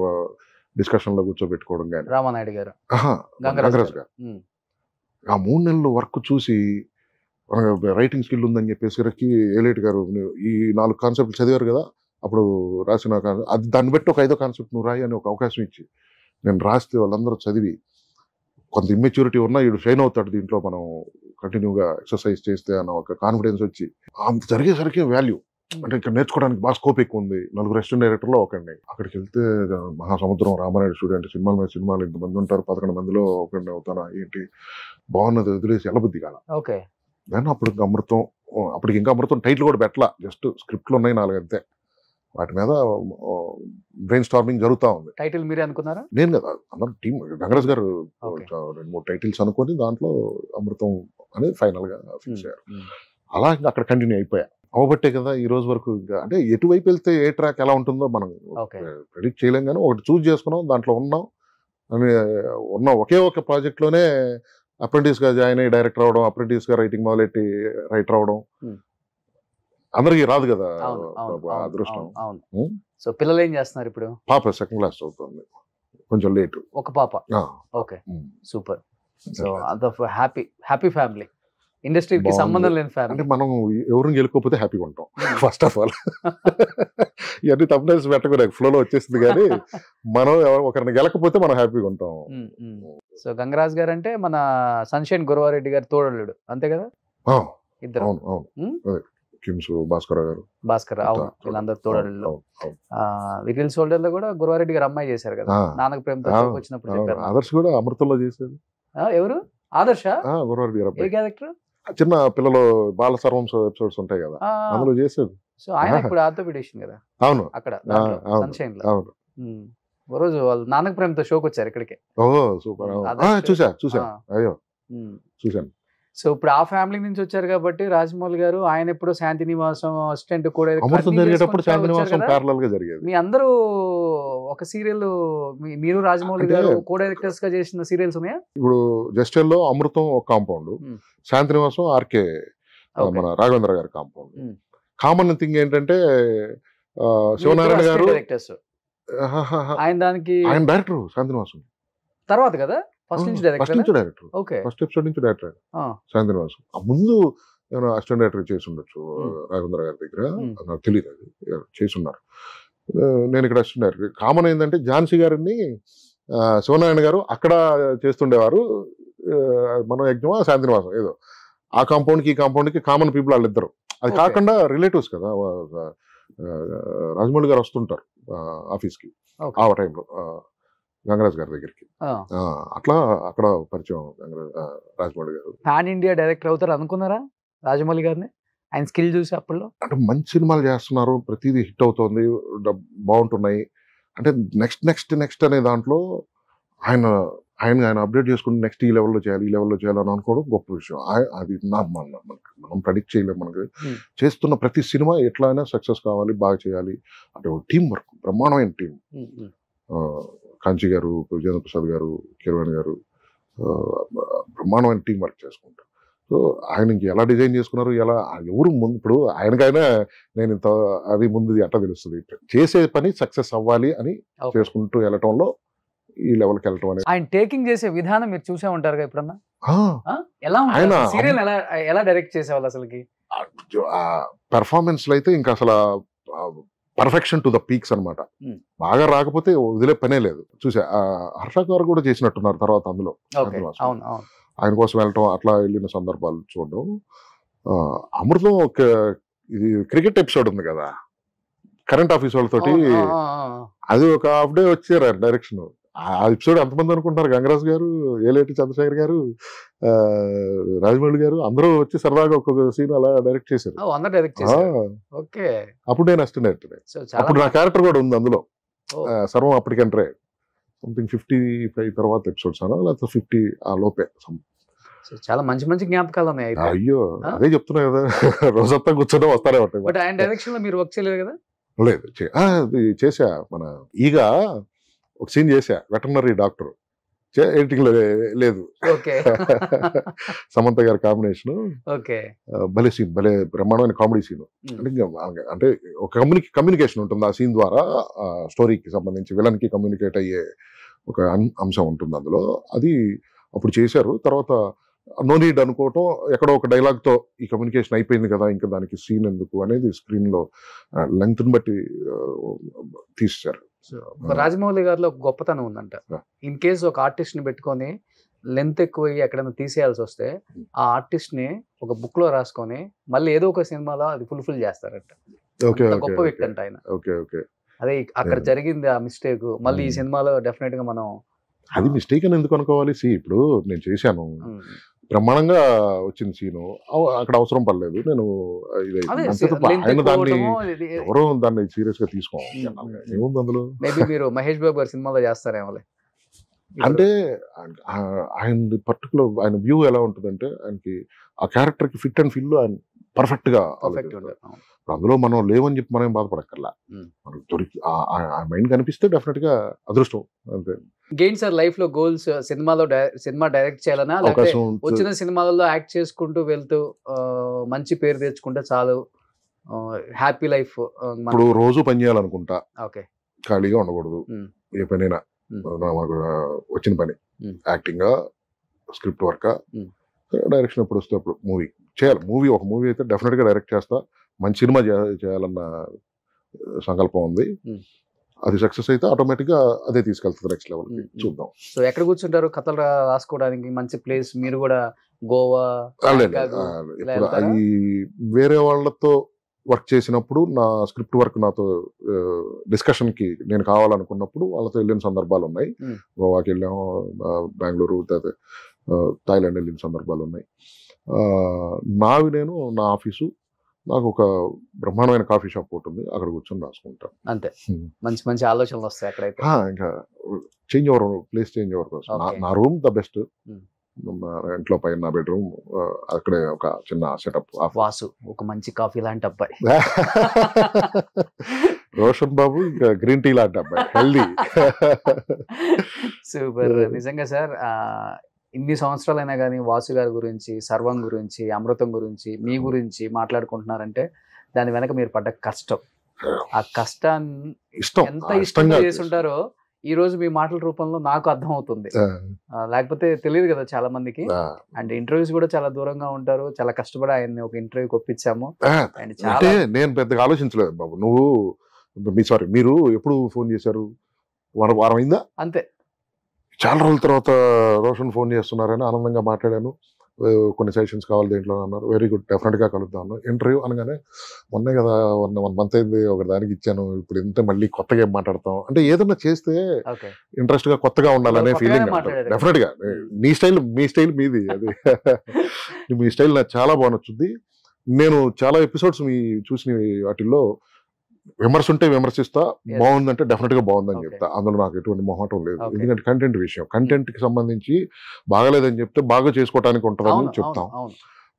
డిస్కషన్ లో కూర్చోబెట్టుకోవడం కానీ, రామానాయుడు గారు, గంగరాజ్ గారు ఆ 3 నెలలు వర్క్ చూసి, రైటింగ్ స్కిల్ ఉందని చెప్పేసరికి ఏలేటి గారు ఈ 4 కాన్సెప్ట్లు చదివారు కదా అప్పుడు రాసిన, అది దాన్ని బట్టి ఒక 5వ కాన్సెప్ట్ నువ్వు రాయి అని ఒక అవకాశం ఇచ్చి నేను రాస్తే వాళ్ళందరూ చదివి, కొంత ఇమ్మెచ్యూరిటీ ఉన్నా వీడు షైన్ అవుతాడు దీంట్లో, మనం కంటిన్యూగా ఎక్సర్సైజ్ చేస్తే అన్న ఒక కాన్ఫిడెన్స్ వచ్చి, అంత జరిగేసరికి వాల్యూ అంటే ఇక్కడ నేర్చుకోవడానికి బాగా స్కోప్ ఎక్కువ ఉంది. 4 అసిస్టెంట్ డైరెక్టర్లో ఒకడిని. అక్కడికి వెళ్తే మహాసముద్రం, రామానాయుడు స్టూడియో అంటే సినిమాల మీద సినిమాలు, ఇంతమంది ఉంటారు, 11 మందిలో ఒకడిని అవుతానా ఏంటి, బాగున్నది వదిలేసి ఎల్లబుద్ధి కాల. దాన్ని అప్పుడు అమృతం, అప్పటికి ఇంకా అమృతం టైటిల్ కూడా పెట్టలా, జస్ట్ స్క్రిప్ట్లు ఉన్నాయి 4 అంతే. వాటి మీద బ్రెయిన్ స్టార్మింగ్ జరుగుతూ ఉంది. టైటిల్ మీరే అనుకున్నారా? నేను కదా, అందరూ టీం, గంగరాజ్ గారు 2-3 టైటిల్స్ అనుకొని దాంట్లో అమృతం అనేది ఫైనల్ గా ఫిక్స్ అయ్యారు. అలా ఇంకా అక్కడ కంటిన్యూ అయిపోయా. అవబట్టే కదా ఈ రోజు వరకు. ఇంకా అంటే ఎటువైపు వెళ్తే ఏ ట్రాక్ ఎలా ఉంటుందో మనం ప్రెడిక్ట్ చేయలేం, కానీ ఒకటి చూస్ చేసుకున్నాం, దాంట్లో ఉన్న ఒకే ఒక ప్రాజెక్ట్ లోనే అప్రెంటిస్ గా జాయిన్ అయ్యి డైరెక్టర్ అవడం, అప్రెంటిస్ గా రైటింగ్ మొదలెట్టి రైటర్ అవడం అందరికీ రాదు కదా అదృష్టం. సో పిల్లలు ఏం చేస్తున్నారు ఇప్పుడు? పాప 2nd క్లాస్ చదువుతుంది, కొంచెం లేటు. ఒక పాప. Okay, super. సో అంత హ్యాపీ ఫ్యామిలీ. ఇండస్ట్రీకి బాగుంది. సంబంధం లేని అంటే ఫ్యామిలీ. మనం ఎవరిని గెలుకోకపోతే హ్యాపీగా ఉంటాం ఫస్ట్ ఆఫ్ ఆల్. ఇవన్నీ తమ్ముడేసి పెట్టకూడదు, ఫ్లోలో వచ్చేసింది. కానీ మనం ఒకరిని గెలకపోతే మనం హ్యాపీగా ఉంటాం. సో గంగరాజ్ గారు అంటే మన సన్షైన్ గురవారెడ్డి గారి తోడలుడు అంతే కదా ఆ, ఇద్దరు. అవును అవును. అదే కిమ్స్ భాస్కర్ గారు, భాస్కర్ అవును వీళ్ళందరూ తోడలు. అవును, అవును. విటిల్ సోల్డర్ లో కూడా గురవారెడ్డి గారు అమ్మాయి చేశారు కదా, ఆ, నాన్నకు ప్రేమతో ఆ, షోకి వచ్చినప్పుడు అవును. చెప్పారు నాకు. ఆదర్శ్ కూడా అమృతంలో చేసేది. ఎవరు ఆదర్శ? గురవారెడ్డి గారు ఏ అబ్బాయి. క్యారెక్టర్? చిన్న పిల్లలు బాల సర్వం ఎపిసోడ్స్ ఉంటాయి కదా, అందులో చేసేది. సో ఆయన ఇప్పుడు ఆర్థోపెడిషన్ కదా అవును అక్కడ అవును సన్షైన్ లో. అవును. ఓ రోజు వాళ్ళు నాన్నకు ప్రేమతో షోకి వచ్చారు ఇక్కడికి. ఓ సూపర్. ఆదర్శ్. చూసా అయ్యో చూసాను. సో ఇప్పుడు ఆ ఫ్యామిలీ నుంచి వచ్చారు కాబట్టి రాజమౌళి గారు ఆయన ఎప్పుడు శాంతి నివాసం అసిస్టెంట్ కూడా అమృతం continue జరిగేటప్పుడు చేసుకుంటూ శాంతి నివాసం వచ్చారు కదా. ప్యారలల్ గా జరిగేది. మీ అందరూ ఒక సీరియల్ మీరు రాజమౌళి అంటే- గారు కో డైరెక్టర్స్ గా చేసిన సీరియల్స్ ఉన్నాయా? ఇప్పుడు జస్టెల్ లో అమృతం ఒక కాంపౌండ్, Hmm. శాంతి నివాసం ఆర్కే Okay. మన రాఘవేంద్ర గారి కాంపౌండ్. Hmm. కామన్ థింగ్ ఏంటంటే శివనారాయణ ఇద్దరు గారు assistant directors. ఆయన దానికి ఆయన డైరెక్టర్ శాంతి నివాసం తర్వాత కదా ఫస్ట్ నుంచి ఫస్ట్ నుంచి director. Director, okay. First episode నుంచి డైరెక్టర్ శాంతి నివాసం. ఆ ముందు నేను అసిస్టెంట్ డైరెక్టర్ చేసి ఉండొచ్చు రాఘవేంద్ర గారి దగ్గర, నాకు తెలియదు, అది చేసి ఉన్నారు. నేను ఇక్కడ అసిస్టెంట్ డైరెక్టర్. కామన్ ఏంటంటే ఝాన్సీ గారిని శివనారాయణ గారు అక్కడ చేస్తుండేవారు. మనం యజ్ఞమా శాంతి నివాసం ఏదో ఆ కాంపౌండ్కి ఈ కాంపౌండ్కి కామన్ పీపుల్ వాళ్ళిద్దరు. అది Okay. కాకుండా రిలేటివ్స్ కదా, రాజమౌళి గారు వస్తుంటారు ఆఫీస్కి Okay. ఆ టైంలో గంగరాజ్ గారి దగ్గరికి. అట్లా అక్కడ పరిచయం రాజమౌళి గారు. పాన్ ఇండియా డైరెక్టర్ అవుతారు అనుకున్నారా రాజమౌళి గారిని ఆయన స్కిల్ చూసి అప్పుడు? అంటే మంచి సినిమాలు చేస్తున్నారు, ప్రతిదీ హిట్ అవుతోంది, బాగుంటున్నాయి. అంటే నెక్స్ట్ అనే దాంట్లో ఆయన అప్డేట్ చేసుకుని నెక్స్ట్ ఈ లెవెల్లో చేయాలి అని అనుకోవడం గొప్ప విషయం. అది మనం ప్రెడిక్ట్ చేయలేము. మనకి చేస్తున్న ప్రతి సినిమా ఎట్లా అయినా సక్సెస్ కావాలి, బాగా చేయాలి. అంటే టీం వర్క్, బ్రహ్మాండమైన టీం. కాంచి గారు, విజేంద్ర ప్రసాద్ గారు, కిరవాణి గారు బ్రహ్మాండమైన టీం వర్క్ చేసుకుంటారు. సో ఆయన ఇంక ఎలా డిజైన్ చేసుకున్నారు, ఎలా ఎవరు ముందు, ఇప్పుడు ఆయనకైనా నేను ఇంత అది ముందు అట్లా తెలుస్తుంది. చేసే పని సక్సెస్ అవ్వాలి అని చేసుకుంటూ వెళ్ళటంలో ఈ లెవెల్కి వెళ్ళటం అనేది. ఆయన టేకింగ్ చేసే విధానం మీరు చూసే ఉంటారు ఎప్పుడన్నా? ఎలా ఆయన సీరియల్ ఎలా డైరెక్ట్ చేసేవాళ్ళు అసలుకి? పెర్ఫార్మెన్స్ లో అయితే ఇంకా అసలు పర్ఫెక్షన్ టు ద పీక్స్ అనమాట. బాగా రాకపోతే వదిలే పనే లేదు. చూసా హర్ష గారు కూడా చేసినట్టున్నారు తర్వాత అందులో. ఆయన కోసం వెళ్ళటం, అట్లా వెళ్ళిన సందర్భాలు చూడడం. అమృతం ఒక ఇది క్రికెట్ ఎపిసోడ్ ఉంది కదా కరెంట్ ఆఫీస్ వాళ్ళతోటి, అది ఒక హాఫ్ డే వచ్చారు డైరెక్షన్. ఆ ఎపిసోడ్ ఎంతమంది అనుకుంటున్నారు? గంగరాజ్ గారు, ఏలేటి చంద్రశేఖర్ గారు, రాజమౌళి గారు అందరూ వచ్చి సరదాగా ఒక్కొక్క సీన్ అలా డైరెక్ట్ చేశారు. అప్పుడు నేను అసిస్టెంట్ డైరెక్టర్. అప్పుడు నా క్యారెక్టర్ కూడా ఉంది అందులో. సర్వం అప్పటికి ఎంటర్ అయ్యాడు. సంథింగ్ 55 తర్వాత ఎపిసోడ్స్ అనా లేకపోతే 50 ఆ లోపే. చాలా మంచి మంచి జ్ఞాపకాలు ఉన్నాయి. అయ్యో అదే చెప్తున్నా కదా, రోజంతా కూర్చొని వస్తానే ఉంటాయి. బట్ ఆయన డైరెక్షన్ లో మీరు వర్క్ చేయలేదు కదా? లేదు, చేసా. మన ఈగ ఒక సీన్ చేశా, వెటర్నరీ డాక్టర్. ఎడిటింగ్ లో లేదు. సమంత గారి కాంబినేషన్ భలే సీన్, భలే బ్రహ్మాండమైన కామెడీ సీన్. అంటే ఒక కమ్యూనికేషన్ ఉంటుంది ఆ సీన్ ద్వారా. స్టోరీకి సంబంధించి విలన్ కి కమ్యూనికేట్ అయ్యే ఒక అంశం ఉంటుంది అందులో. అది అప్పుడు చేశారు. తర్వాత నో నీడ్ అనుకోవటం, ఎక్కడో ఒక డైలాగ్ తో ఈ కమ్యూనికేషన్ అయిపోయింది కదా, ఇంకా దానికి సీన్ ఎందుకు అనేది స్క్రీన్ లో లెంగ్త్ ని బట్టి తీశారు. రాజమౌళి గారిలో ఒక గొప్పతనం ఉందంట. ఇన్ కేస్ ఒక ఆర్టిస్ట్ ని పెట్టుకొని లెంత్ ఎక్కువ ఎక్కడైనా తీసేయాల్సి వస్తే ఆ ఆర్టిస్ట్ ని ఒక బుక్ లో రాసుకొని మళ్ళీ ఏదో ఒక సినిమాలో అది ఫుల్ఫిల్ చేస్తారంట. గొప్ప వ్యక్తి అంట ఆయన. అదే అక్కడ జరిగింది ఆ మిస్టేక్, మళ్ళీ ఈ సినిమాలో డెఫినెట్ గా మనం అది మిస్టేక్ అని ఎందుకు అనుకోవాలి? ఇప్పుడు నేను చేశాను, బ్రహ్మాండంగా వచ్చింది సీను, అక్కడ అవసరం పడలేదు. నేను ఆయన దాన్ని ఎవరో దాన్ని సీరియస్ గా తీసుకోవాలి. ఏముంది అందులో? మేబీ మీరు మహేష్ బాబు గారి సినిమాలో చేస్తారేమో. అంటే ఆయన పర్టికులర్ ఆయన వ్యూ ఎలా ఉంటుందంటే, ఆయనకి ఆ క్యారెక్టర్ కి ఫిట్ అండ్ ఫిల్ ఆయన పర్ఫెక్ట్ గా. అందులో మనం లేవని చెప్పి మనం బాధపడక్కర్లా, మనకు దొరికి ఆ మైండ్ కనిపిస్తే డెఫినెట్ గా అదృష్టం అంతే. గెయిన్ సార్ లైఫ్ లో గోల్స్ సినిమా డైరెక్ట్ చేయాలన్నా, వచ్చిన సినిమాలలో యాక్ట్ చేసుకుంటూ వెళ్తూ మంచి పేరు తెచ్చుకుంటే చాలు, హ్యాపీ లైఫ్. ఇప్పుడు రోజు పని చేయాలనుకుంటా, ఖాళీగా ఉండకూడదు. ఏ పనైనా మనకు వచ్చిన పని, యాక్టింగ్ స్క్రిప్ట్ వర్క్, డైరెక్షన్ ఎప్పుడు వస్తే అప్పుడు మూవీ చేయాలి. ఒక మూవీ అయితే డెఫినెట్గా డైరెక్ట్ చేస్తా, మంచి సినిమా చేయాలన్న సంకల్పం ఉంది. అది సక్సెస్ అయితే ఆటోమేటిక్గా అదే తీసుకెళ్తుంది నెక్స్ట్ లెవెల్కి. చూద్దాం. సో ఎక్కడ కూర్చుంటారు కథలు రాసుకోవడానికి? మంచి ప్లేస్ మీరు కూడా గోవా? ఇప్పుడు అది వేరే వాళ్ళతో వర్క్ చేసినప్పుడు నా స్క్రిప్ట్ వర్క్ నాతో డిస్కషన్కి నేను కావాలనుకున్నప్పుడు వాళ్ళతో వెళ్ళిన సందర్భాలు ఉన్నాయి. గోవాకి వెళ్ళాము, బెంగళూరు, థాయిలాండ్ వెళ్ళిన సందర్భాలు ఉన్నాయి. నేను నా ఆఫీసు, నాకు ఒక బ్రహ్మాండమైన కాఫీ షాప్ ఒకటి ఉంది, అక్కడ కూర్చొని రాసుకుంటాను. అంతే. మంచి మంచి ఆలోచనలు వస్తాయి అక్కడైతే. ఇంకా ప్లేస్ చేంజ్ ఓవర్ కోసం నా రూమ్ ద బెస్ట్. ఇంట్లో పైన నా బెడ్రూమ్, అక్కడే ఒక చిన్న సెటప్. వాసు ఒక మంచి కాఫీ లాంటి అబ్బాయి. రోషన్ బాబు ఇంకా గ్రీన్ టీ లాంటి అబ్బాయి, హెల్దీ. సూపర్. నిజంగా సార్, ఇన్ని సంవత్సరాలైనా కానీ వాసు గారి గురించి, సర్వం గురించి, అమృతం గురించి, మీ గురించి మాట్లాడుకుంటున్నారంటే దాని వెనక మీరు పడ్డ కష్టం, ఆ కష్టాన్ని ఎంత ఇష్టంగా చేసుంటారో ఈ రోజు మీ మాటల రూపంలో నాకు అర్థం అవుతుంది. లేకపోతే తెలియదు కదా చాలా మందికి. అండ్ ఇంటర్వ్యూస్ కూడా చాలా దూరంగా ఉంటారు, చాలా కష్టపడి ఆయన్ని ఒక ఇంటర్వ్యూకి ఒప్పించాము. అంటే నేను పెద్దగా ఆలోచించలేదు బాబు. మీరు ఎప్పుడు ఫోన్ చేశారు? వారం అయిందా? అంతే. చాలా రోజుల తర్వాత రోషన్ ఫోన్ చేస్తున్నారని ఆనందంగా మాట్లాడాను. కొన్ని సజెషన్స్ కావాలి దేంట్లో అన్నారు. వెరీ గుడ్, డెఫినెట్గా కలుద్దాను. ఇంటర్వ్యూ అనగానే మొన్నే కదా 1 month అయింది, ఒక దానికి ఇచ్చాను, ఇప్పుడు ఇంత మళ్ళీ కొత్తగా ఏం మాట్లాడతాం అంటే ఏదన్నా చేస్తే ఇంట్రెస్ట్ గా కొత్తగా ఉండాలనే ఫీలింగ్. డెఫినెట్గా మీ స్టైల్ మీది, అది మీ స్టైల్ నాకు చాలా బాగా నచ్చుద్ది. నేను చాలా ఎపిసోడ్స్ మీ చూసిన వాటిల్లో విమర్శ ఉంటే విమర్శిస్తా, బాగుందంటే డెఫినెట్ గా బాగుందని చెప్తా. అందులో నాకు ఎటువంటి మొహటం లేదు. ఎందుకంటే కంటెంట్ విషయం, కంటెంట్ కి సంబంధించి బాగలేదని చెప్తే బాగా చేసుకోవడానికి ఉంటుందని చెప్తాం,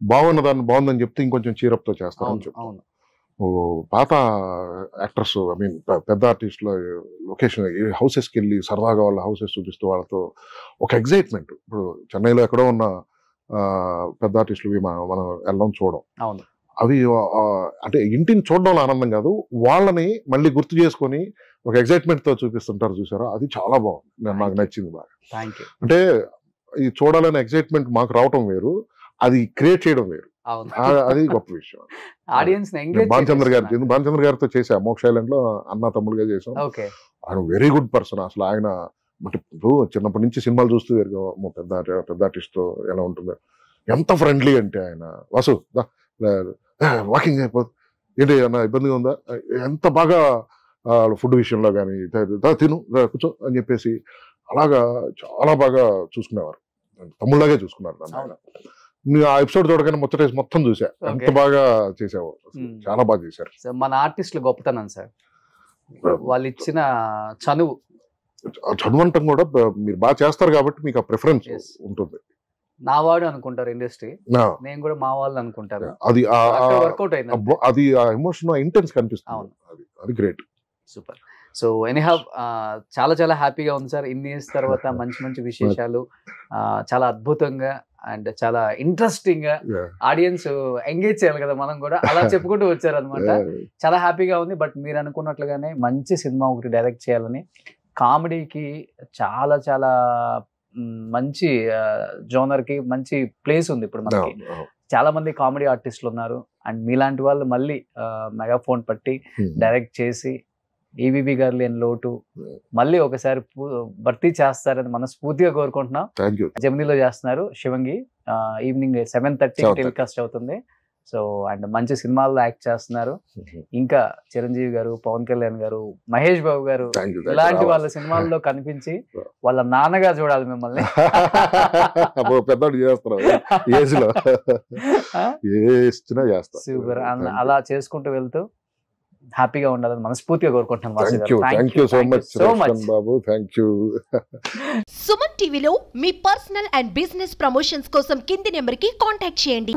బాగున్న దాన్ని బాగుందని చెప్తే ఇంకొంచెం చీరప్తో చేస్తామని చెప్తాం. పాత యాక్టర్స్, ఐ మీన్ పెద్ద ఆర్టిస్టుల లొకేషన్ హౌసెస్కి వెళ్ళి సరదాగా వాళ్ళ హౌసెస్ చూపిస్తూ వాళ్ళతో ఒక ఎగ్జైట్మెంట్. ఇప్పుడు చెన్నైలో ఎక్కడో ఉన్న పెద్ద ఆర్టిస్టులు మనం వెళ్ళడం చూడడం, అవి అంటే ఇంటిని చూడడం ఆనందం కాదు, వాళ్ళని మళ్ళీ గుర్తు చేసుకొని ఒక ఎగ్జైట్మెంట్ తో చూపిస్తుంటారు చూసారా, అది చాలా బాగుంది, నాకు నచ్చింది బాగా. అంటే ఇది చూడాలనే ఎగ్జైట్మెంట్ మాకు రావటం వేరు, అది క్రియేట్ చేయడం వేరు, అది గొప్ప విషయం. భానుచంద్ర గారితో చేసా, మోక్ష ఐలాండ్ లో అన్న తమ్ముడుగా చేసాం. ఆయన వెరీ గుడ్ పర్సన్ అసలు. ఆయన అంటే చిన్నప్పటి నుంచి సినిమాలు చూస్తూ పెద్ద ఆర్టిస్ట్ ఎలా ఉంటుందో, ఎంత ఫ్రెండ్లీ అంటే ఆయన. వాసు వాకింగ్ అయిపోతుంది ఏంటి అన్న, ఇబ్బందిగా ఉందా, ఎంత బాగా ఫుడ్ విషయంలో కానీ తిను కూర్చో అని చెప్పేసి అలాగా చాలా బాగా చూసుకునేవారు, తమ్ముళ్ళగా చూసుకున్నారు నన్ను. ఆ ఎపిసోడ్ చూడగానే మొత్తం చూసా, ఎంత బాగా చేసావు, చాలా బాగా చేశారు. మన ఆర్టిస్టులు గొప్పతనం సార్, వాళ్ళు ఇచ్చిన చనువు అంటాం కూడా, మీరు బాగా చేస్తారు కాబట్టి మీకు ఆ ప్రిఫరెన్స్ ఉంటుంది. నా వాడు అనుకుంటారు ఇండస్ట్రీ, నేను కూడా మా వాళ్ళు అనుకుంటారు. అది వర్కౌట్ అయింది, అది ఆ ఎమోషన్ ఇంటెన్స్ కనిపిస్తుంది, అది గ్రేట్. సూపర్. సో ఎనీహౌ చాలా చాలా హ్యాపీగా ఉంది సార్. ఇన్ని ఇయర్స్ తర్వాత మంచి మంచి విశేషాలు, చాలా అద్భుతంగా అండ్ చాలా ఇంట్రెస్టింగ్ గా ఆడియన్స్ ఎంగేజ్ చేయాలి కదా మనం కూడా, అలా చెప్పుకుంటూ వచ్చారనమాట. చాలా హ్యాపీగా ఉంది. బట్ మీరు అనుకున్నట్లుగానే మంచి సినిమా ఒకటి డైరెక్ట్ చేయాలని, కామెడీకి చాలా చాలా మంచి జోనర్ కి మంచి ప్లేస్ ఉంది ఇప్పుడు మనకి. చాలా మంది కామెడీ ఆర్టిస్టులు ఉన్నారు, అండ్ మీలాంటి వాళ్ళు మళ్ళీ మెగాఫోన్ పట్టి డైరెక్ట్ చేసి ఈవీవి గారు లేని లోటు మళ్ళీ ఒకసారి భర్తీ చేస్తారని మనస్ఫూర్తిగా కోరుకుంటున్నాం. జెమినీలో చేస్తున్నారు శివంగి, ఈవినింగ్ 7:30 టెలికాస్ట్ అవుతుంది. సో అండ్ మంచి సినిమాల్లో యాక్ట్ చేస్తున్నారు. ఇంకా చిరంజీవి గారు, పవన్ కళ్యాణ్ గారు, మహేష్ బాబు గారు ఇలాంటి వాళ్ళ సినిమాల్లో కనిపించి వాళ్ళ నాన్నగా చూడాలి మిమ్మల్ని. సూపర్. అలా చేసుకుంటూ వెళ్తూ హ్యాపీగా ఉండాలని మనస్ఫూర్తిగా కోరుకుంటున్నాను. సుమన్ టీవీలో మీ పర్సనల్ అండ్ బిజినెస్ ప్రమోషన్స్ కోసం కింది నెంబర్కి కాంటాక్ట్ చేయండి.